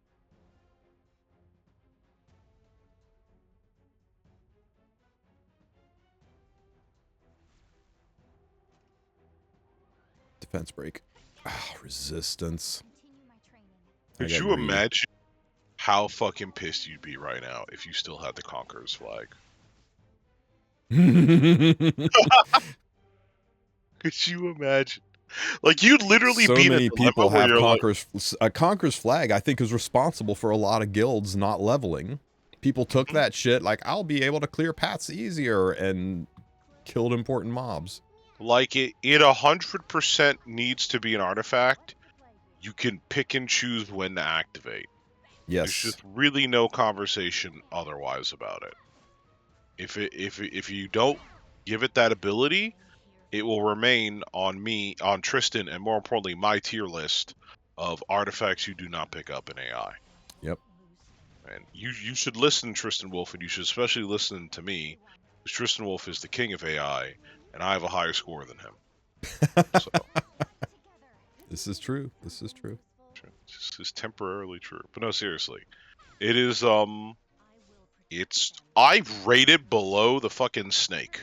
Defense break. Ah, resistance. Continue my training. Could you imagine how fucking pissed you'd be right now if you still had the Conqueror's flag? Could you imagine? Like, you'd literally so be many people have Conqueror's... Like... A Conqueror's flag, I think, is responsible for a lot of guilds not leveling. People took that shit, like, I'll be able to clear paths easier, and killed important mobs. Like, it 100% needs to be an artifact you can pick and choose when to activate. Yes. There's just really no conversation otherwise about it. If you don't give it that ability, it will remain on me, on Tristen, and more importantly, my tier list of artifacts you do not pick up in AI. Yep. And you should listen, Tristen Wolf, and you should especially listen to me, because Tristen Wolf is the king of AI, and I have a higher score than him. So This is true. This is true. this is temporarily true, but no, seriously, it is it's I've rated below the fucking snake.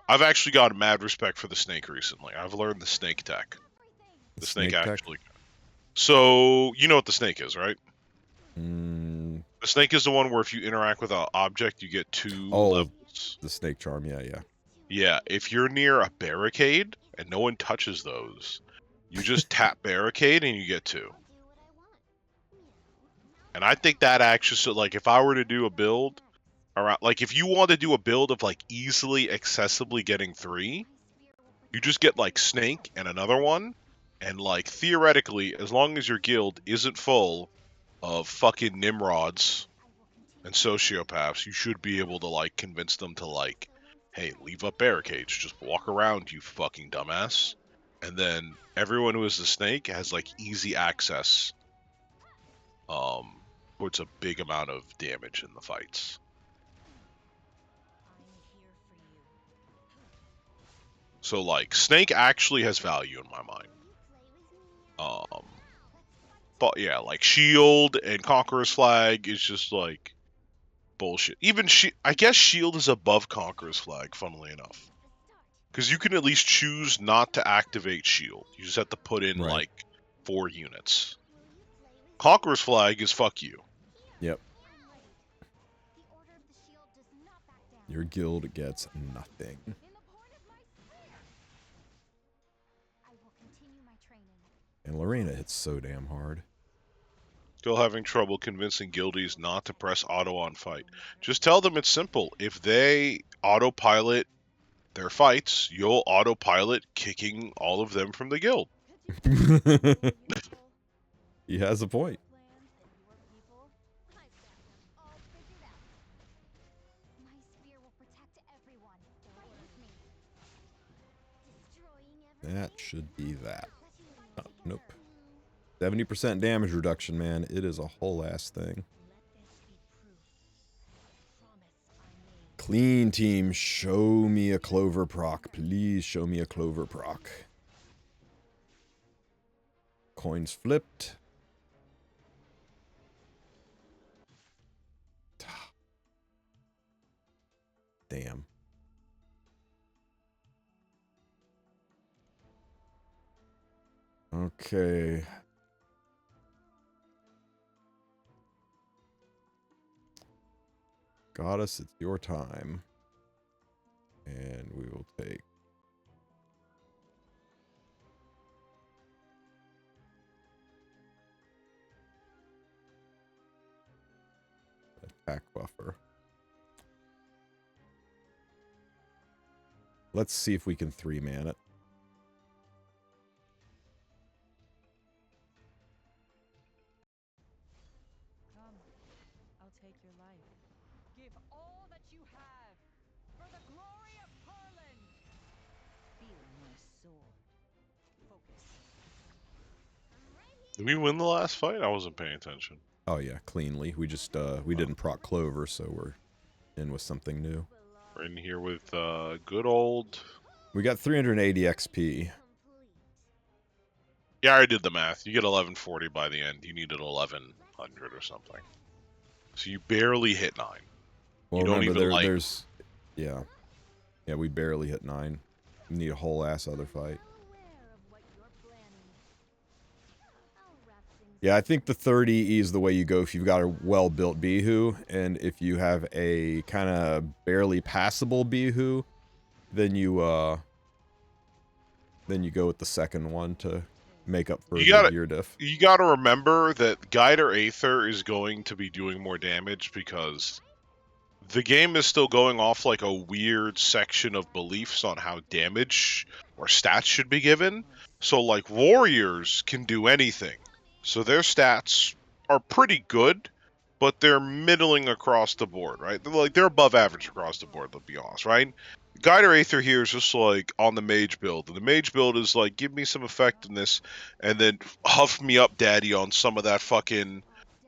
I've actually got mad respect for the snake recently. I've learned the snake tech. The snake tech? actually. So you know what the snake is, right? Mm, The snake is the one where if you interact with an object, you get 2 levels. the snake charm. Yeah, yeah. Yeah, if you're near a barricade and no one touches those, you just tap barricade and you get 2. And I think that actually, so like if I were to do a build around, like if you want to do a build of like easily accessibly getting 3, you just get like snake and another one, and like theoretically, as long as your guild isn't full of fucking Nimrods and sociopaths, you should be able to like convince them to like, hey, leave up barricades, just walk around, you fucking dumbass. And then everyone who is the snake has like easy access puts a big amount of damage in the fights. So like snake actually has value in my mind. But yeah, like shield and conqueror's flag is just like bullshit. Even I guess shield is above conqueror's flag, funnily enough, because you can at least choose not to activate shield. You just have to put in Right. like 4 units. Conqueror's flag is fuck you. Yep. Your guild gets nothing. And Lorena hits so damn hard. Still having trouble convincing guildies not to press auto on fight. Just tell them it's simple. If they autopilot their fights, you'll autopilot kicking all of them from the guild. He has a point. That should be that. Oh, nope. 70% damage reduction, man. It is a whole ass thing. Clean team, show me a clover proc. Please show me a clover proc. Coins flipped. Damn. Okay. Goddess, it's your time. And we will take attack buffer. Let's see if we can 3-man it. Come, I'll take your life. Give all that you have for the glory of Harlan. Feel my sword. Focus. Did we win the last fight? I wasn't paying attention. Oh yeah, cleanly. We just we didn't proc clover, so we're in with something new. We're in here with good old. We got 380 XP. Yeah, I did the math. You get 1140 by the end. You needed 1100 or something. So you barely hit 9. Well, you don't remember even there's yeah, we barely hit 9. We need a whole ass other fight. Yeah, I think the 30 is the way you go if you've got a well-built Bihu, and if you have a kind of barely passable Bihu, then you go with the second one to make up for the gear diff. You gotta remember that Guide or Aether is going to be doing more damage because the game is still going off like a weird section of beliefs on how damage or stats should be given. So like warriors can do anything. So their stats are pretty good, but they're middling across the board, right? They're above average across the board, let's be honest, right? Guide Aether here is just like on the mage build. And the mage build is like give me some effectiveness and then huff me up daddy on some of that fucking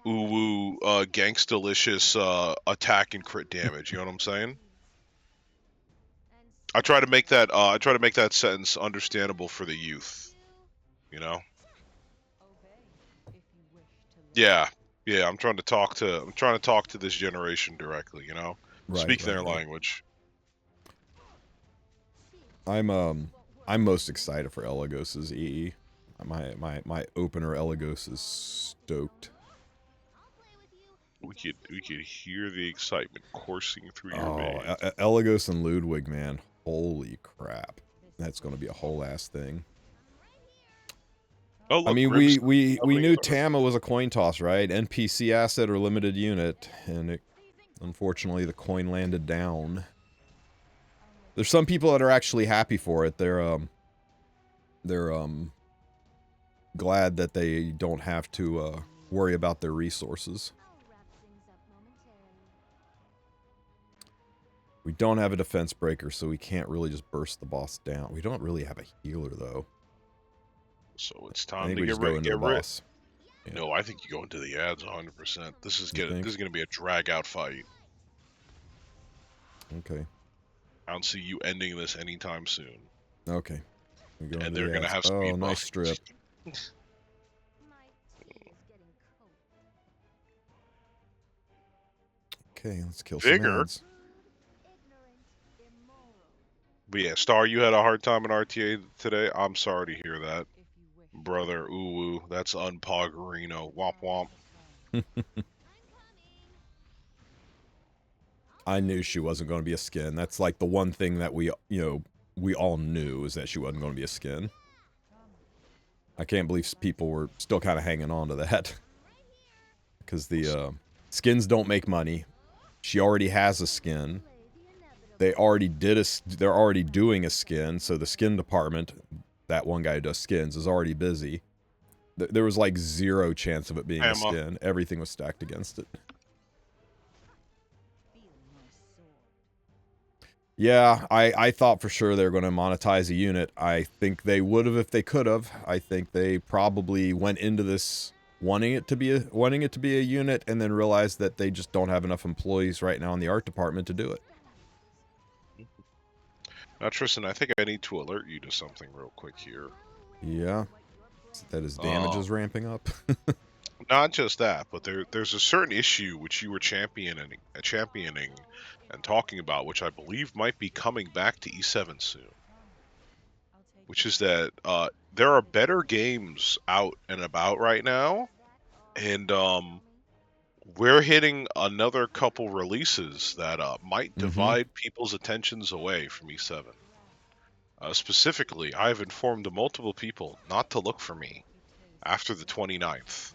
ooh gangstalicious attack and crit damage. You know what I'm saying? I try to make that sentence understandable for the youth. You know? Yeah, yeah. I'm trying to talk to this generation directly. You know, Right, speak right, their right. language. I'm most excited for Elagos's EE. My opener Elagos is stoked. We could hear the excitement coursing through your Oh, veins. Elagos and Ludwig, man. Holy crap. That's going to be a whole ass thing. Oh look, I mean, Grim's we opening knew up. Tama was a coin toss, right? NPC asset or limited unit, and it, unfortunately the coin landed down. There's some people that are actually happy for it. They're glad that they don't have to worry about their resources. We don't have a defense breaker, so we can't really just burst the boss down. We don't really have a healer, though. So it's I time think to we just go into the boss. Yeah. No, I think you go into the ads 100%. This is gonna be a drag out fight. Okay. I don't see you ending this anytime soon. Okay. We go And into they're the gonna ads. have Oh, speed nice buffs. strip. Okay, let's kill some Vigor. ads. But yeah, Star, you had a hard time in RTA today. I'm sorry to hear that, brother. Ooh, that's unpoggerino. Womp womp. I knew she wasn't going to be a skin. That's like the one thing that we all knew is that she wasn't going to be a skin. I can't believe people were still kind of hanging on to that. Because the skins don't make money. She already has a skin. They're already doing a skin, so the skin department, that one guy who does skins, is already busy. There was like 0 chance of it being a skin. Everything was stacked against it. Yeah, I thought for sure they were going to monetize a unit. I think they would have if they could have. I think they probably went into this wanting it to be a unit and then realized that they just don't have enough employees right now in the art department to do it. Now, Tristan, I think I need to alert you to something real quick here. Yeah, that his damage is ramping up. Not just that, but there's a certain issue which you were championing and talking about, which I believe might be coming back to E7 soon. Which is that there are better games out and about right now, and we're hitting another couple releases that might divide people's attentions away from E7. Specifically, I have informed multiple people not to look for me after the 29th.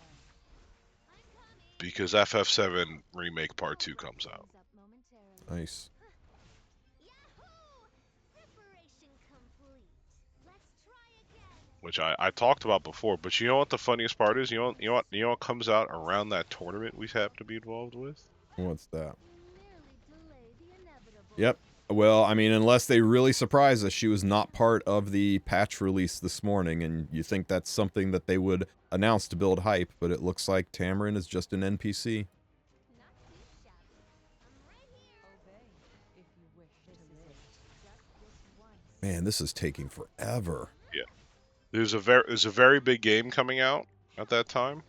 Because FF7 Remake Part 2 comes out. Nice. Which I talked about before, but you know what the funniest part is? You know what comes out around that tournament we happen to be involved with? What's that? Yep. Well, I mean, unless they really surprise us, she was not part of the patch release this morning, and you think that's something that they would announce to build hype, but it looks like Tamarin is just an NPC. Man, this is taking forever. Yeah. There's a very big game coming out at that time.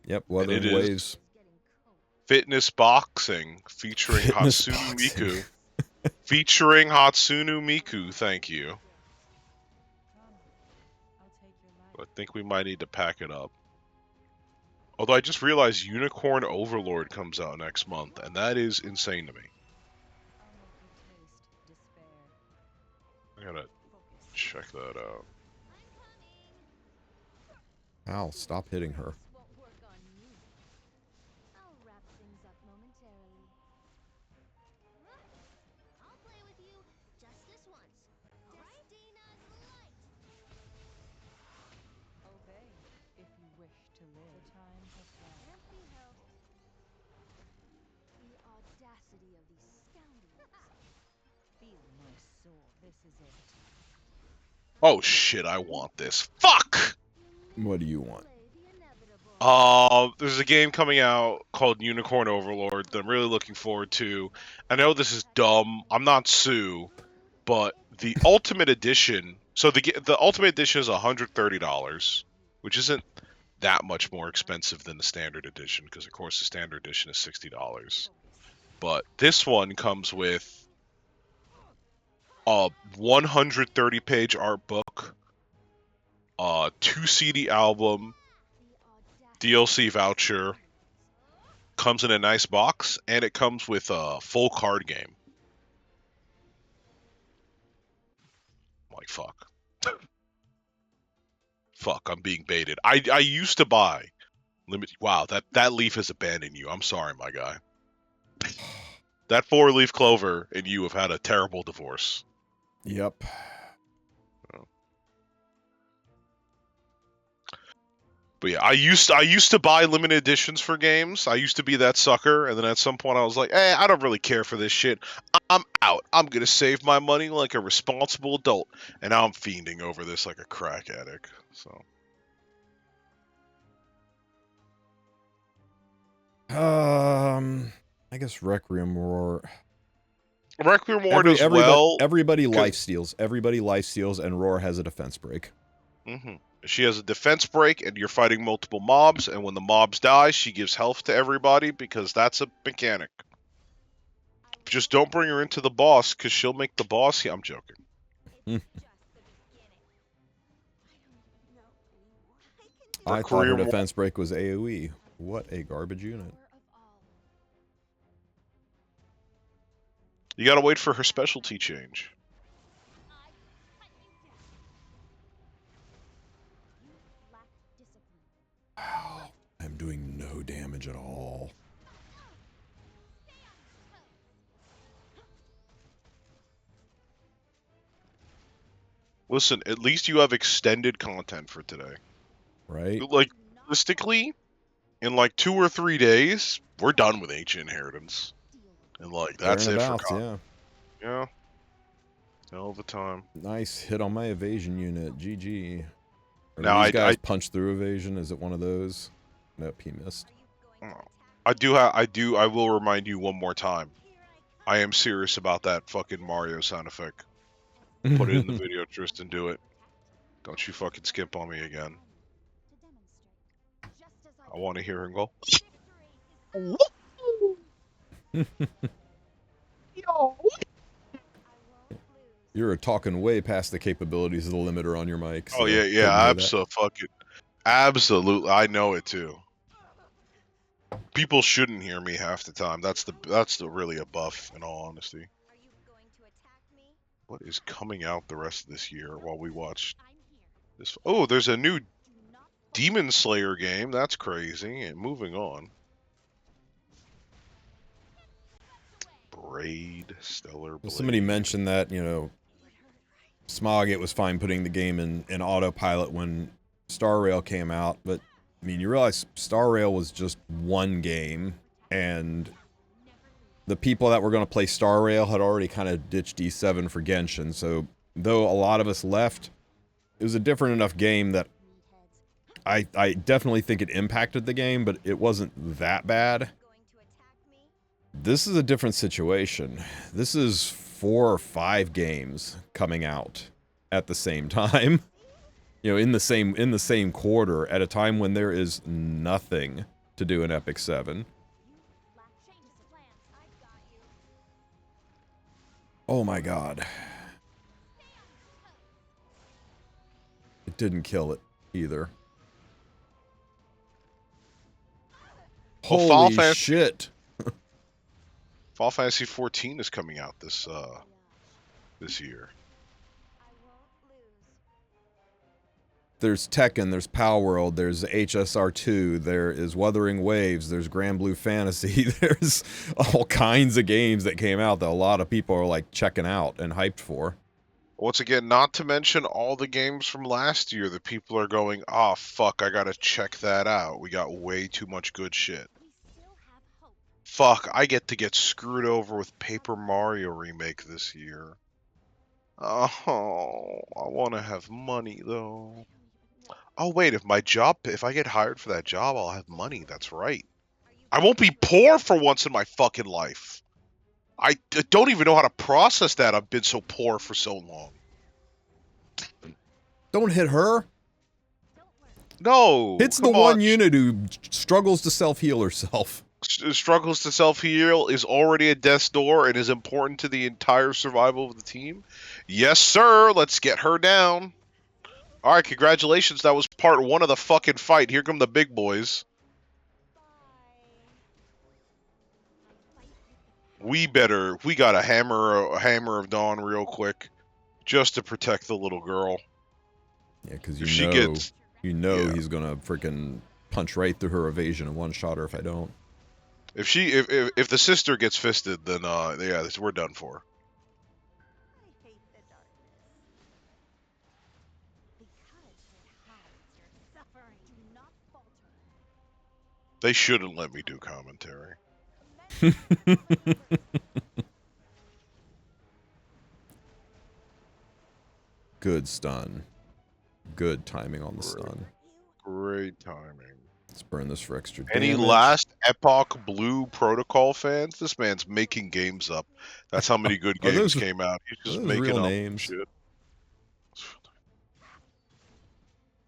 Yep, Wuthering Waves. Fitness Boxing featuring Hatsune Miku. Featuring Hatsune Miku, thank you. I think we might need to pack it up. Although I just realized Unicorn Overlord comes out next month, and that is insane to me. I gotta check that out. Ow, stop hitting her. Empty house. The audacity of these scoundrels. Feel my soul. This is it. Oh shit, I want this. Fuck! What do you want? Play the inevitable. There's a game coming out called Unicorn Overlord that I'm really looking forward to. I know this is dumb. I'm not Sue, but the Ultimate Edition. So the Ultimate Edition is $130, which isn't that much more expensive than the Standard Edition, because of course the Standard Edition is $60. But this one comes with a 130-page art book, 2 CD album, DLC voucher, comes in a nice box, and it comes with a full card game. I'm like, fuck. Fuck, I'm being baited. I used to buy wow, that leaf has abandoned you. I'm sorry, my guy. That 4-leaf clover and you have had a terrible divorce. Yep. But yeah, I used to buy limited editions for games. I used to be that sucker, and then at some point I was like, "Hey, I don't really care for this shit. I'm out. I'm gonna save my money like a responsible adult." And now I'm fiending over this like a crack addict. So I guess Requiem Roar. Requiem War does well. Everybody life steals. Everybody life steals, and Roar has a defense break. Mm-hmm. She has a defense break, and you're fighting multiple mobs. And when the mobs die, she gives health to everybody because that's a mechanic. Just don't bring her into the boss, because she'll make the boss. Yeah, I'm joking. It's just the beginning. I don't know anymore. I thought her Requiem War- defense break was AoE. What a garbage unit. Power of all. You gotta wait for her specialty change. I cut you down. You lack discipline. Wow. I'm doing no damage at all. Listen, at least you have extended content for today. Right? Like, realistically, in like 2 or 3 days, we're done with Ancient Inheritance. And like, that's it for Thereabouts, content. yeah. Yeah. Hell of a time. Nice hit on my evasion unit. GG. Or Now, these guys punch through evasion. Is it one of those? Nope, he missed. Are you going to attack? I will remind you one more time. I am serious about that fucking Mario sound effect. Put it in the video, Tristan, do it. Don't you fucking skip on me again. To demonstrate. Just as I want to hear him go. victory is Yo! I won't lose. You're talking way past the capabilities of the limiter on your mic. Oh so yeah, couldn't hear that. absolutely. I know it too. People shouldn't hear me half the time. That's the really a buff, in all honesty. Are you going to attack me? What is coming out the rest of this year while we watch I'm here. this? Oh, there's a new Do not Demon Slayer game. That's crazy. And moving on. Braid, Stellar Blade. Somebody mentioned that, Smog, it was fine putting the game in autopilot when Star Rail came out, but I mean, you realize Star Rail was just one game, and the people that were going to play Star Rail had already kind of ditched D7 for Genshin, so though a lot of us left, it was a different enough game that I definitely think it impacted the game, but it wasn't that bad. going to attack me. This is a different situation. This is 4 or 5 games coming out at the same time. In the same quarter at a time when there is nothing to do in Epic 7. You lack changes of plans. I've got you. Oh my god. It didn't kill it either. Well, Final Holy Fantasy- shit. Final Fantasy 14 is coming out this year. I won't lose. There's Tekken, there's Palworld, there's HSR2, there is Wuthering Waves, there's Grand Blue Fantasy, there's all kinds of games that came out that a lot of people are like checking out and hyped for. Once again, not to mention all the games from last year that people are going, oh, fuck, I gotta check that out. We got way too much good shit. We still have hope. Fuck, I get screwed over with Paper Mario Remake this year. Oh, I want to have money, though. Oh, wait, if I get hired for that job, I'll have money. That's right. I won't be poor for once in my fucking life. I don't even know how to process that. I've been so poor for so long. Don't hit her. No, Hits the come on. one unit who struggles to self-heal herself. Struggles to self-heal, is already at death's door, and is important to the entire survival of the team. Yes, sir. Let's get her down. All right, congratulations. That was part 1 of the fucking fight. Here come the big boys. We gotta hammer a hammer of dawn real quick, just to protect the little girl. Yeah, because If she gets, yeah. he's gonna freaking punch right through her evasion and one-shot her if I don't. If the sister gets fisted, then yeah, we're done for. I hate the darkness. Because it hides your suffering. Do not falter. They shouldn't let me do commentary. Good stun. Good timing on the stun. Great timing. Let's burn this for extra Any damage. last Epoch Blue Protocol fans? This man's making games up. That's how many good games came out. He's just making real up names? shit.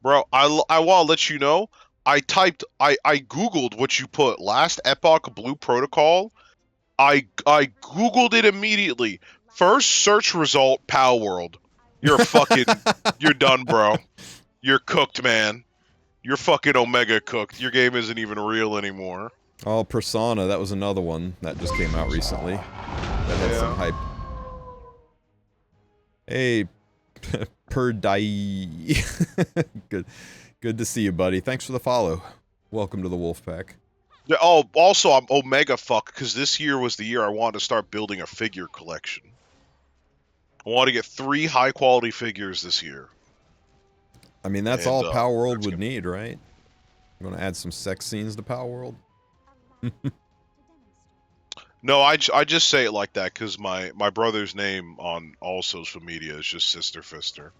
Bro, I want to let you know, I Googled what you put, last Epoch Blue Protocol. I Googled it immediately. First search result, Pow World. You're you're done, bro. You're cooked, man. You're fucking Omega cooked. Your game isn't even real anymore. Oh, Persona, that was another one that just came out recently. That had some hype. Hey, Perdai. Good to see you, buddy. Thanks for the follow. Welcome to the Wolf Pack. Yeah, oh, also, I'm Omega fuck, because this year was the year I wanted to start building a figure collection. I want to get 3 high-quality figures this year. I mean, that's all Power World would need, right? You want to add some sex scenes to Power World? No, I just say it like that because my brother's name on all social media is just Sister Fister.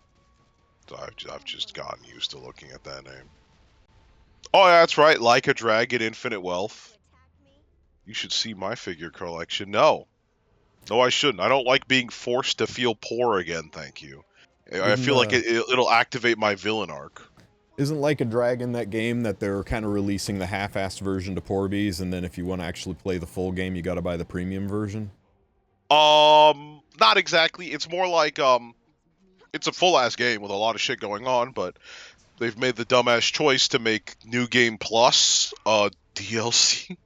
So I've just gotten used to looking at that name. Oh, yeah, that's right. Like a Dragon, Infinite Wealth. You should see my figure collection. No, I shouldn't. I don't like being forced to feel poor again. Thank you. I feel like it'll activate my villain arc. Isn't Like a Dragon that game that they're kind of releasing the half-assed version to Porbies, and then if you want to actually play the full game, you got to buy the premium version? Not exactly. It's more like it's a full-ass game with a lot of shit going on, but they've made the dumbass choice to make New Game Plus DLC.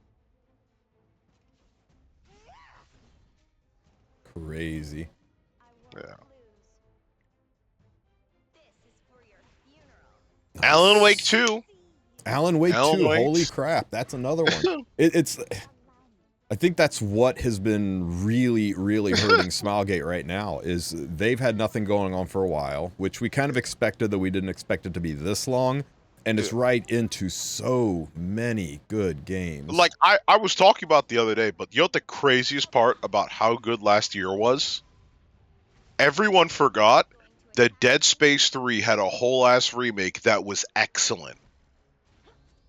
Crazy. Yeah. Nice. Alan Wake 2. Alan Wake 2. Holy crap, that's another one. I think that's what has been really, really hurting Smilegate right now, is they've had nothing going on for a while, which we kind of expected, though we didn't expect it to be this long, and it's right into so many good games. Like, I was talking about the other day, but you know what the craziest part about how good last year was? Everyone forgot that Dead Space 3 had a whole-ass remake that was excellent.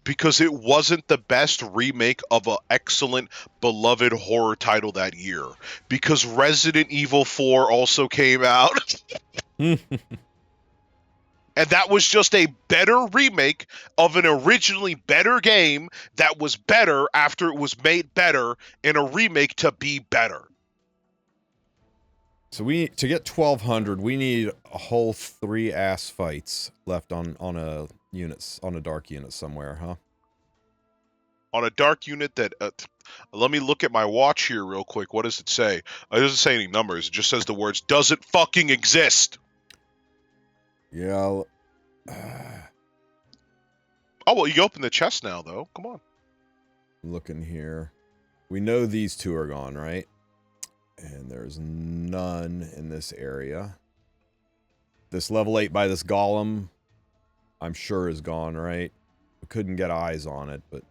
Because it wasn't the best remake of an excellent, beloved horror title that year. Because Resident Evil 4 also came out. And that was just a better remake of an originally better game that was better after it was made better in a remake to be better. So to get 1200, we need a whole 3 ass fights left on a dark unit somewhere, huh? On a dark unit that let me look at my watch here real quick. What does it say? It doesn't say any numbers. It just says the words "doesn't fucking exist." Yeah. Oh well, you can open the chest now, though. Come on. Looking here, we know these 2 are gone, right? And there's none in this area. This level 8 by this golem, I'm sure is gone, right? We couldn't get eyes on it, but...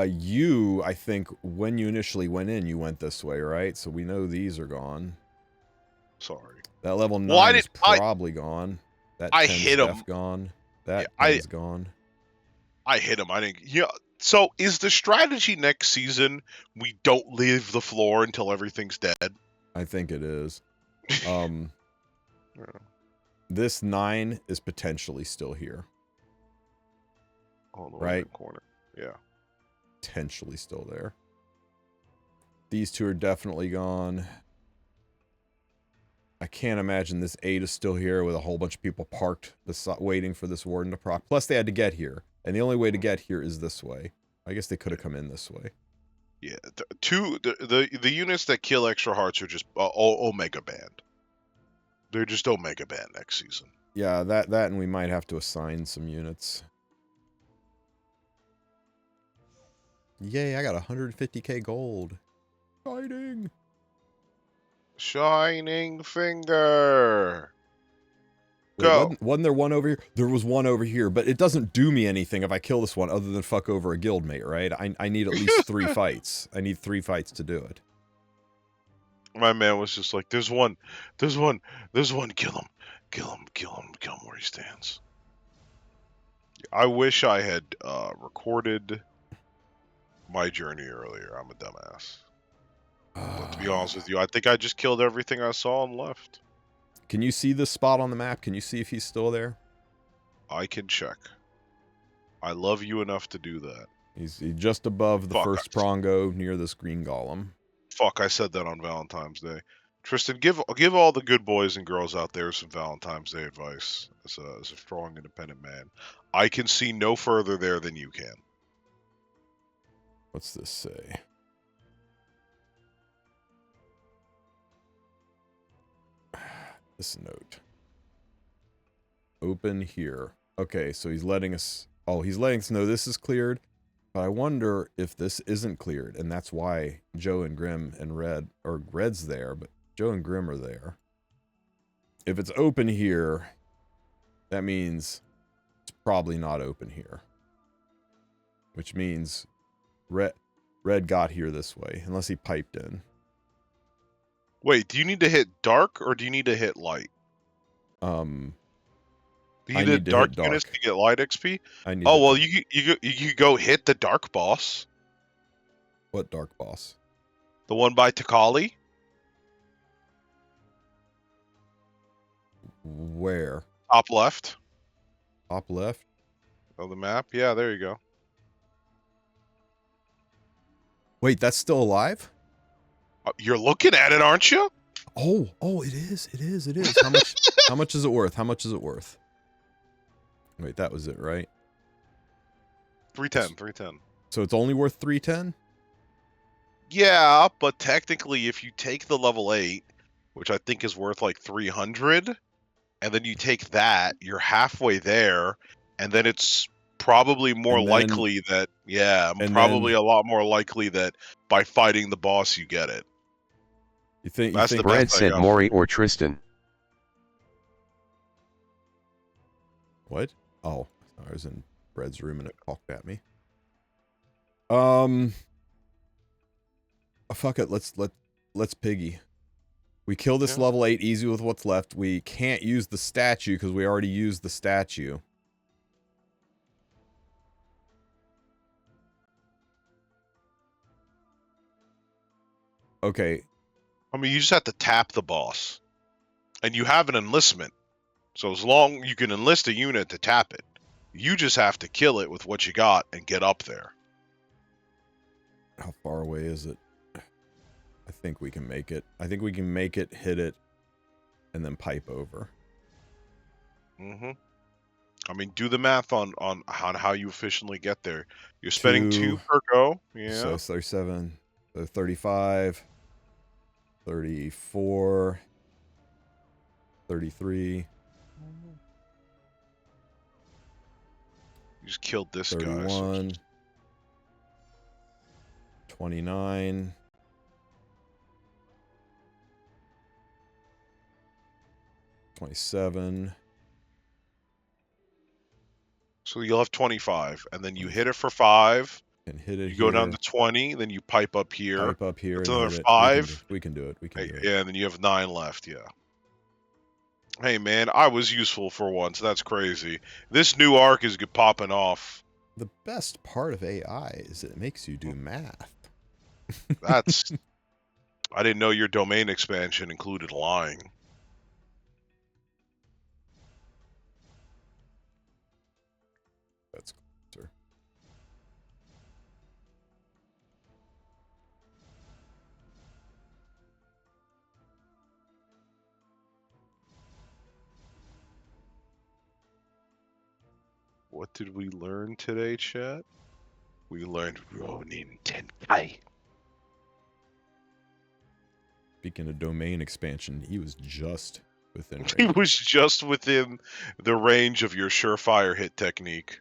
you, I think, when you initially went in, you went this way, right? So we know these are gone. Sorry. That level 9 Well, is probably gone. That I 10's hit him. def gone. That Yeah, 10's gone. I hit him. I didn't. Yeah. So is the strategy next season we don't leave the floor until everything's dead? I think it is. Yeah. This 9 is potentially still here. All the way in Right? the corner. Yeah. Potentially still there. These 2 are definitely gone. I can't imagine this 8 is still here with a whole bunch of people parked waiting for this warden to proc. Plus, they had to get here. And the only way to get here is this way. I guess they could have come in this way. Yeah. The units that kill extra hearts are just Omega banned. They're just Omega banned next season. Yeah, that and we might have to assign some units. Yay, I got 150k gold. Fighting. Shining finger. Wait, Go. wasn't there one over here? There was one over here, but it doesn't do me anything if I kill this one other than fuck over a guildmate, right? I need at least 3 fights. I need 3 fights to do it. My man was just like, there's one, kill him where he stands. I wish I had recorded my journey earlier. I'm a dumbass. But to be honest with you, I think I just killed everything I saw and left. Can you see this spot on the map? Can you see if he's still there? I can check. I love you enough to do that. He's just above the first prongo near this green golem. Fuck, I said that on Valentine's Day. Tristan, give all the good boys and girls out there some Valentine's Day advice as a strong, independent man. I can see no further there than you can. What's this say? This note. Open here. Okay, so he's letting us... Oh, he's letting us know this is cleared. But I wonder if this isn't cleared, and that's why Joe and Grim and Red... Or Red's there, but Joe and Grim are there. If it's open here, that means it's probably not open here. Which means Red got here this way, unless he piped in. Wait, do you need to hit dark or do you need to hit light? Do you need dark units to get light XP? Oh, well, you go hit the dark boss. What dark boss? The one by Takali. Where? Top left. Top left? Of the map? Yeah, there you go. Wait, that's still alive? You're looking at it, aren't you? Oh, it is. How much is it worth? How much is it worth? Wait, that was it, right? 310. So it's only worth 310? Yeah, but technically if you take the level 8, which I think is worth like 300, and then you take that, you're halfway there, and then it's probably more likely that, a lot more likely that by fighting the boss you get it. You think Brad sent Maury or Tristen? What? Oh, I was in Brad's room and it talked at me. Fuck it. Let's piggy. We kill this level 8 easy with what's left. We can't use the statue because we already used the statue. Okay. I mean, you just have to tap the boss. And you have an enlistment. So as long you can enlist a unit to tap it, you just have to kill it with what you got and get up there. How far away is it? I think we can make it. I think we can make it, hit it, and then pipe over. Mm-hmm. I mean, do the math on how you efficiently get there. You're spending 2 per go. Yeah. So 37, so 35, 34, 33. You just killed this 31, guy. So 29. 27. So you'll have 25, and then you hit it for 5. And hit it You go down here. to 20, then you pipe up here. Pipe up here That's and another hit it. 5. We can do it. We can do it. Yeah, and then you have 9 left. Yeah. Hey man, I was useful for once. That's crazy. This new arc is popping off. The best part of AI is it makes you do math. That's. I didn't know your domain expansion included lying. That's closer. What did we learn today, chat? We learned Ronin Tenkai. Speaking of domain expansion, he was just within He range. was just within the range of your surefire hit technique.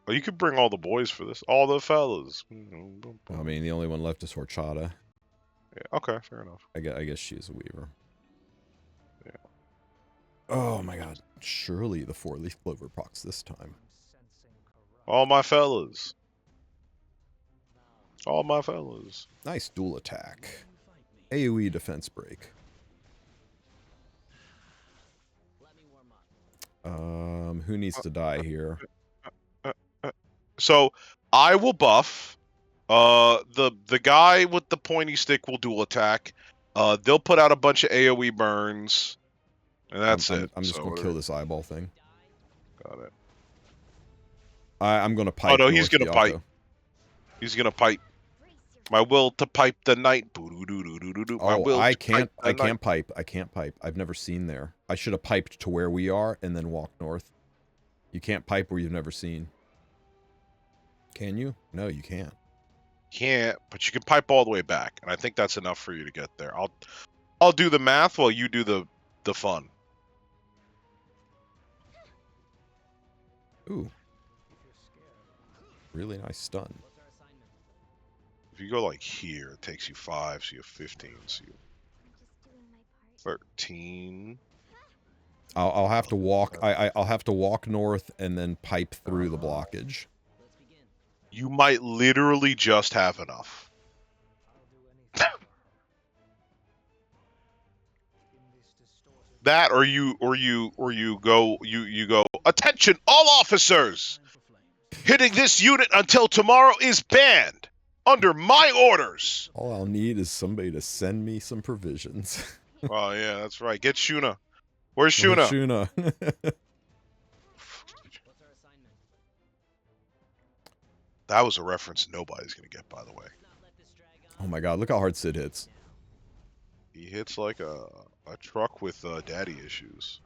Oh, you could bring all the boys for this. All the fellas. I mean, the only one left is Horchata. Yeah, okay, fair enough. I guess she's a weaver. Yeah. Oh my god. Surely the 4-leaf clover procs this time. All my fellas. All my fellas. Nice dual attack. AoE defense break. Who needs to die here? So I will buff. The guy with the pointy stick will dual attack. They'll put out a bunch of AoE burns, and that's it. I'm just gonna kill this eyeball thing. Got it. I'm gonna pipe. Oh no, he's North gonna Byakko. pipe. He's gonna pipe. My will to pipe the night. Oh, I can't pipe. I can't pipe. I've never seen there. I should have piped to where we are and then walked north. You can't pipe where you've never seen. Can you? No, you can't. Can't, but you can pipe all the way back, and I think that's enough for you to get there. I'll do the math while you do the fun. Ooh. Really nice stun. If you go like here, it takes you 5, so you have 15, so you have 13. I'll have to walk. I'll have to walk north and then pipe through the blockage. You might literally just have enough. That or you go, attention all officers! Hitting this unit until tomorrow is banned under my orders. All I'll need is somebody to send me some provisions. Oh yeah, that's right. Get Shuna. Where's Where's Shuna? Shuna? That was a reference nobody's gonna get, by the way. Oh my god, look how hard Sid hits. He hits like a truck with daddy issues.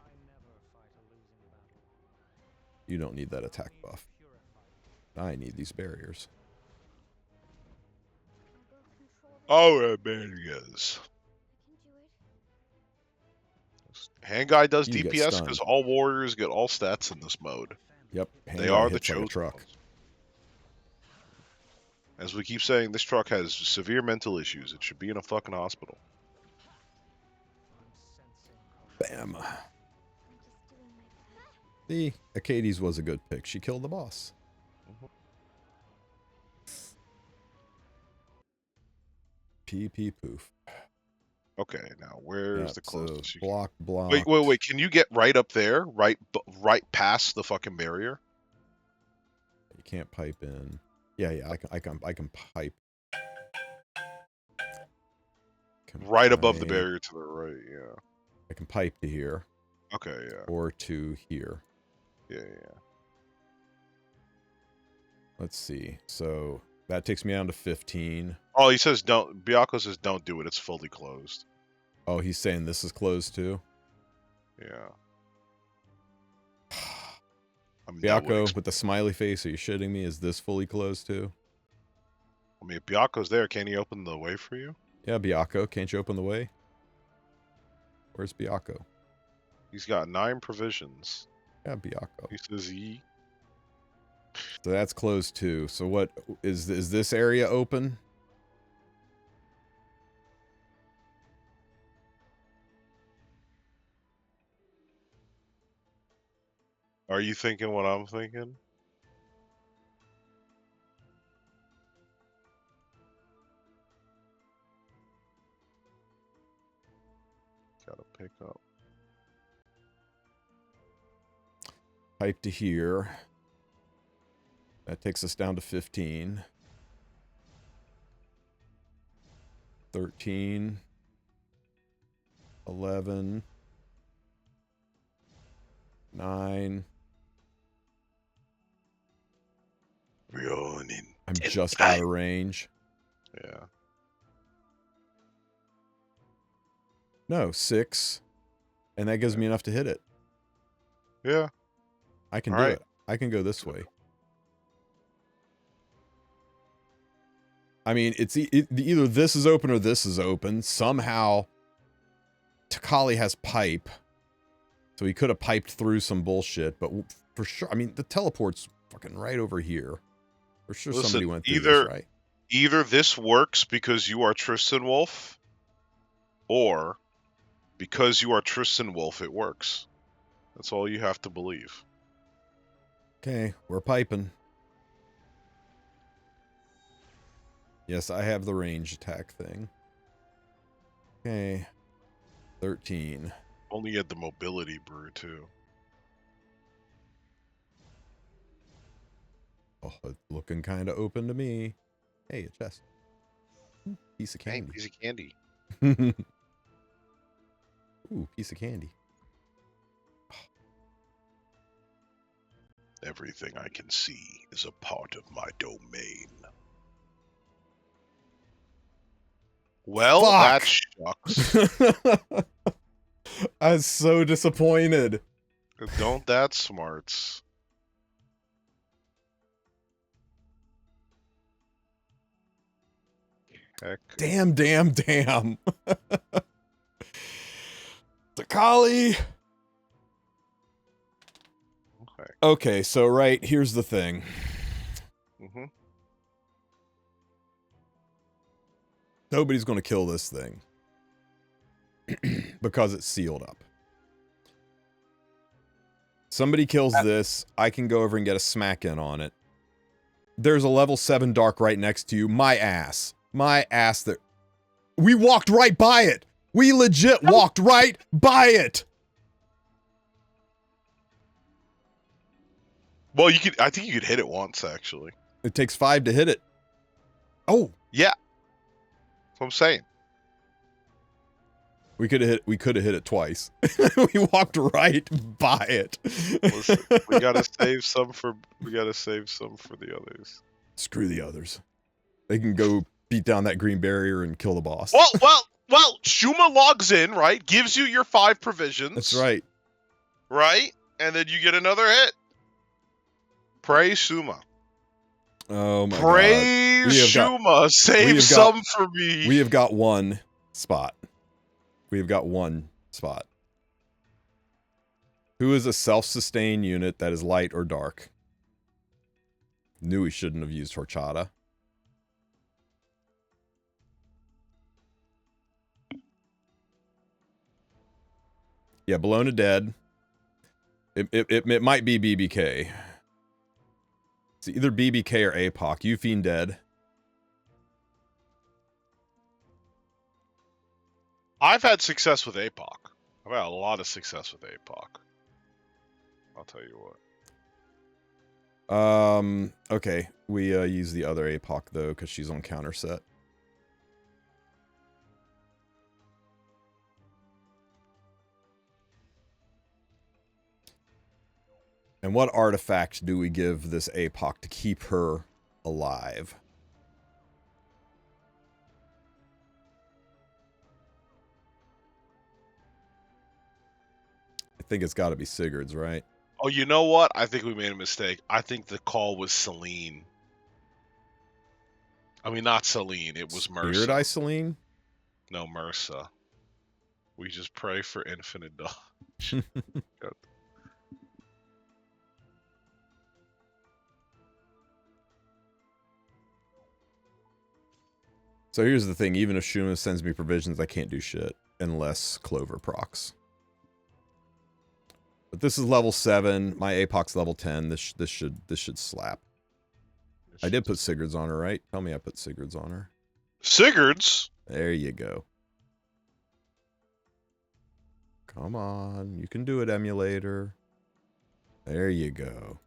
You don't need that attack buff. I need these barriers. Oh, barriers. Hand guy does You get DPS stunned. because all warriors get all stats in this mode. Yep, They are the hits like a chosen truck. ones. As we keep saying, this truck has severe mental issues. It should be in a fucking hospital. Bam. See, Acades was a good pick. She killed the boss. Pee pee poof. Okay, now where's Yep, the closest? so block. Wait. Can you get right up there? Right past the fucking barrier? You can't pipe in. Yeah, I can pipe. Right above the barrier to the right, yeah. I can pipe to here. Okay, yeah. Or to here. Yeah. Let's see. So that takes me down to 15. Oh, he says don't. Byakko says don't do it. It's fully closed. Oh, he's saying this is closed too? Yeah. I mean, that would Byakko with the smiley face, are you shitting me? Is this fully closed too? I mean, if Byakko's there, can he open the way for you? Yeah, Byakko, can't you open the way? Where's Byakko? He's got 9 provisions. Yeah, Byakko. He says he. So that's closed too. So what is this area open? Are you thinking what I'm thinking? Gotta pick up. Pipe to here. That takes us down to 15. 13. 11. 9. I'm just out of range. Yeah. No, 6. And that gives me enough to hit it. Yeah. I can All do right. it. I can go this way. I mean, it's either this is open or this is open. Somehow, Takali has pipe. So he could have piped through some bullshit. But for sure, I mean, the teleport's fucking right over here. For sure Listen, somebody went through this, right? Either this works because you are Tristen Wulf, or because you are Tristen Wulf, it works. That's all you have to believe. Okay, we're piping. Yes, I have the range attack thing. Okay. 13. Only had the mobility brew, too. Oh, it's looking kind of open to me. Hey, a chest. Piece of candy. Dang, piece of candy. Ooh, piece of candy. Everything I can see is a part of my domain. Well, Fuck! that shucks. I was so disappointed. Don't that smarts. Heck. Damn. Takali! Okay. Okay, so right, here's the thing. Mm-hmm. Nobody's going to kill this thing. Because it's sealed up. Somebody kills this, I can go over and get a smack in on it. There's a level 7 dark right next to you. My ass. That... We walked right by it! We legit walked right by it! Well, you could. I think you could hit it once, actually. It takes 5 to hit it. Oh! Yeah. That's what I'm saying. We could have hit it twice. We walked right by it. Listen, we gotta save some for the others. Screw the others. They can go beat down that green barrier and kill the boss. Well, Shuma logs in, right? Gives you your 5 provisions. That's right. Right? And then you get another hit. Praise Shuma. Oh my Praise Shuma. Save some for me. We have got one spot. We have got one spot. Who is a self-sustained unit that is light or dark? Knew we shouldn't have used Horchata. Yeah, Bologna dead. It might be BBK. It's either BBK or APOC. Euphine dead. I've had success with APOC. I've had a lot of success with APOC. I'll tell you what. Okay. We use the other APOC though, because she's on counter set. And what artifact do we give this APOC to keep her alive? I think it's got to be Sigurd's, right? Oh, you know what? I think we made a mistake. I think the call was Celine. I mean, not Celine. It was Mersa. Spirit Eye Celine? No, Mersa. We just pray for infinite dodge. So here's the thing. Even if Shuma sends me provisions, I can't do shit unless Clover procs. But this is level 7. My APOC's level 10. This should slap. I did put Sigurd's on her, right? Tell me I put Sigurd's on her. Sigurd's? There you go. Come on. You can do it, emulator. There you go.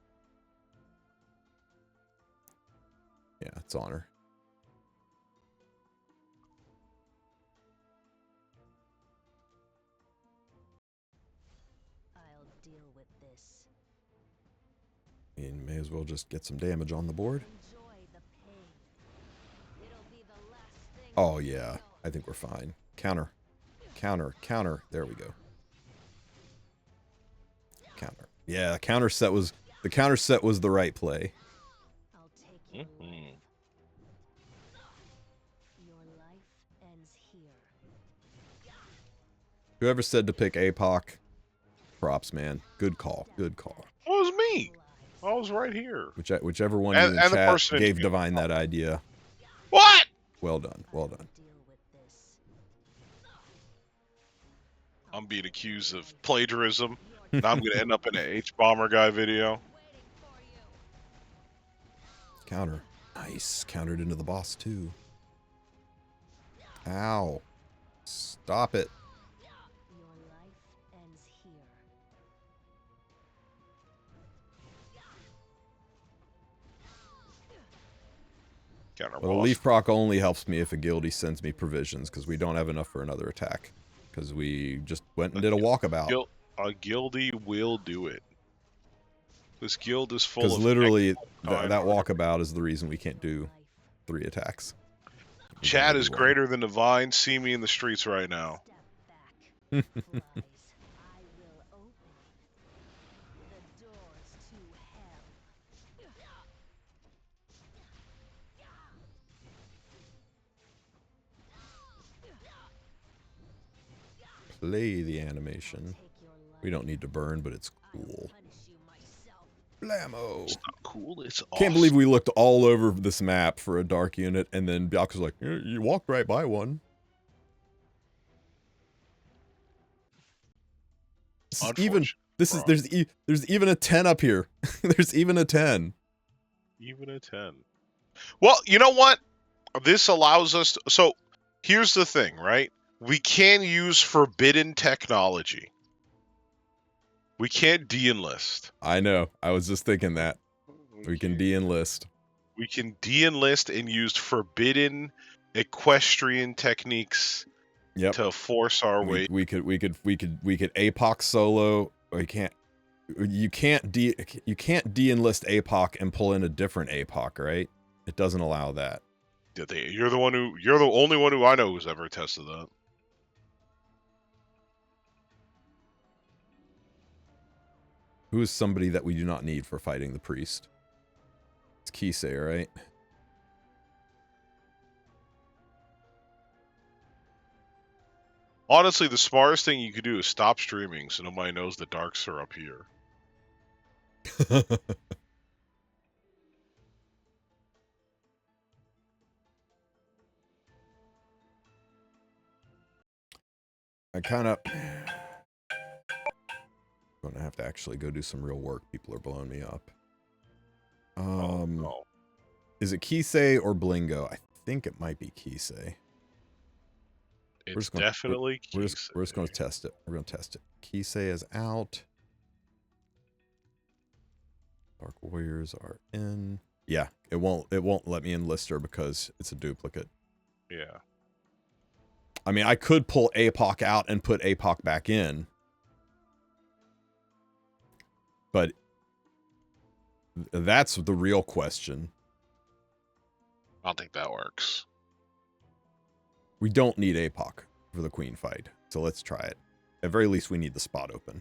Yeah, it's on her. I'll deal with this. You may as well just get some damage on the board. Enjoy the pain. It'll be the last thing. Oh, yeah. I think we're fine. Counter. Counter. Counter. There we go. Counter. Yeah, the counter set was the right play. I'll take your Mm-hmm. life. Your life ends here. Whoever said to pick APOC, props, man. Good call. Good call. It was me. I was right here. Whichever one And- you and in the chat person in gave chat. Divine that idea. What? Well done. Well done. Deal with this. I'm being accused of plagiarism. Now I'm going to end up in an H-Bomber guy video. Waiting for you. Counter. Nice. Countered into the boss, too. Ow. Stop it. Your life ends here. Counter Well, the boss. leaf proc only helps me if a guildie sends me provisions, because we don't have enough for another attack. Because we just went and did a walkabout. A guildie will do it. This guild is full Because of... literally, time. that walkabout is the reason we can't do 3 attacks. We can Chat only is do one. greater than Divine. See me in the streets right now. Step back. Flies. I will open the doors to hell. Play the animation. Take your life. We don't need to burn, but it's I will cool. punish you myself. Blammo! It's not cool. It's awesome. Can't believe we looked all over this map for a dark unit, and then Baka's like, you walked right by one. This is there's even a 10 up here. There's even a 10. Even a 10. Well, you know what? This allows us to, so here's the thing, right? We can use forbidden technology. We can't de-enlist. I know. I was just thinking that. We can de-enlist. We can de-enlist and use forbidden equestrian techniques Yep. to force our way. We could APOC solo. We can't. You can't de-enlist APOC and pull in a different APOC, right? It doesn't allow that. You're the only one who I know who's ever tested that. Who is somebody that we do not need for fighting the priest? It's Kisei, right? Honestly, the smartest thing you could do is stop streaming so nobody knows the darks are up here. I kind of gonna have to actually go do some real work. People are blowing me up. Oh, no. Is it Kisei or Blingo? I think it might be Kisei. It's definitely We're just going to test it. We're going to test it. Kisei is out. Dark Warriors are in. Yeah, it won't let me enlist her because it's a duplicate. Yeah. I mean, I could pull APOC out and put APOC back in. But that's the real question. I don't think that works. We don't need APOC for the queen fight, so let's try it. At very least, we need the spot open.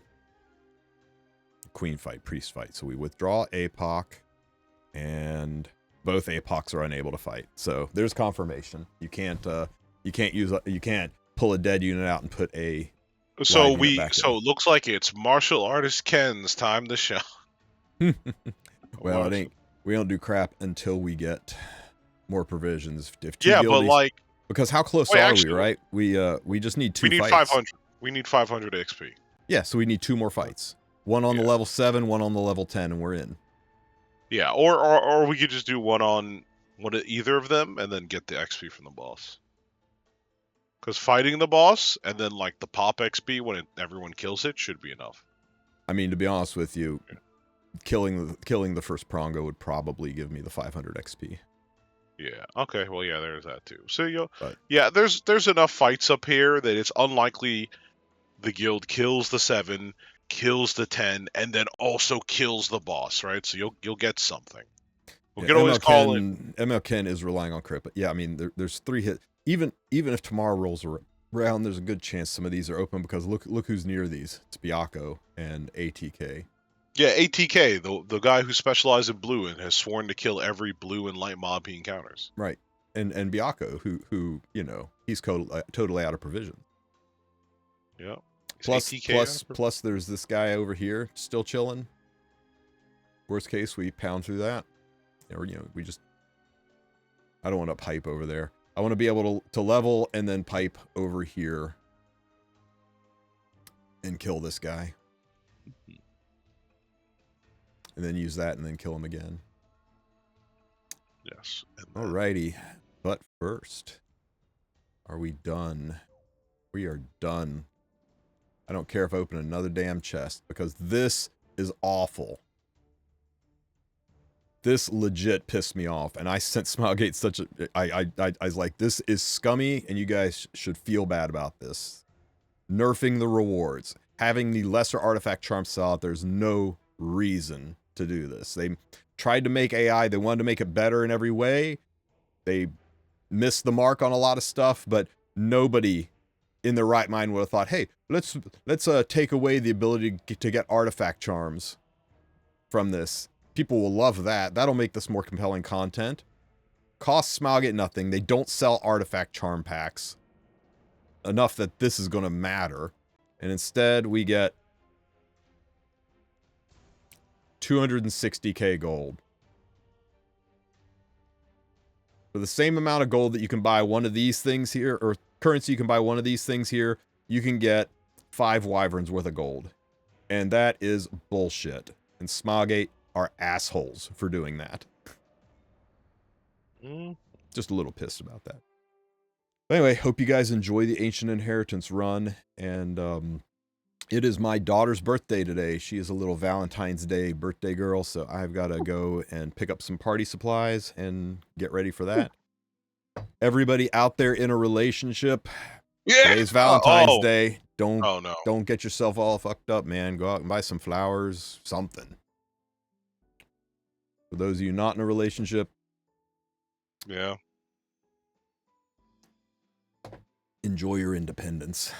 Queen fight, priest fight. So we withdraw APOC, and both APOCs are unable to fight. So there's confirmation. You can't pull a dead unit out and put a. So live unit back it looks like it's martial artist Ken's time to show. in. Well, it ain't. We don't do crap until we get more provisions. If two Yeah, but guildies- like because how close Wait, are actually- we? Right? We just need 2 we need fights. 500. We need 500 XP. Yeah, so we need 2 more fights. One on the Yeah. level 7, one on the level 10, and we're in. Yeah, or we could just do one on either of them and then get the XP from the boss. Because fighting the boss and then like the pop XP when everyone kills it should be enough. I mean, to be honest with you, killing the first Prongo would probably give me the 500 XP. Yeah. Okay. Well, yeah. There's that too. So But yeah. There's enough fights up here that it's unlikely the guild kills the 7, kills the 10, and then also kills the boss, right? So you'll get something. We can always call it. ML Ken is relying on crit, but yeah, I mean, there's 3 hits. Even if tomorrow rolls around, there's a good chance some of these are open because look who's near these. It's Baka and ATK. Yeah, ATK, the guy who specializes in blue and has sworn to kill every blue and light mob he encounters. Right, and Baka, who he's totally out of provision. Yeah. Plus, there's this guy over here still chilling. Worst case, we pound through that, or we just. I don't want to pipe over there. I want to be able to level and then pipe over here and kill this guy. And then use that and then kill him again. Yes. Alrighty. But first, are we done? We are done. I don't care if I open another damn chest because this is awful. This legit pissed me off, and I sent Smilegate such a... I was like, this is scummy, and you guys should feel bad about this. Nerfing the rewards. Having the lesser artifact charm solid, there's no reason to do this. They tried to make AI, they wanted to make it better in every way. They missed the mark on a lot of stuff, but nobody in their right mind would have thought, hey, let's take away the ability to get artifact charms from this. People will love that. That'll make this more compelling content. Costs Smilegate nothing. They don't sell artifact charm packs enough that this is going to matter. And instead, we get 260k gold. For the same amount of gold that you can buy one of these things here, or currency you can buy one of these things here, you can get 5 wyverns worth of gold. And that is bullshit. And Smilegate are assholes for doing that. Just a little pissed about that. But anyway, hope you guys enjoy the Ancient Inheritance run. And it is my daughter's birthday today. She is a little Valentine's Day birthday girl, so I've got to go and pick up some party supplies and get ready for that. Everybody out there in a relationship, today's Valentine's Day. Don't get yourself all fucked up, man. Go out and buy some flowers, something. For those of you not in a relationship, yeah, enjoy your independence.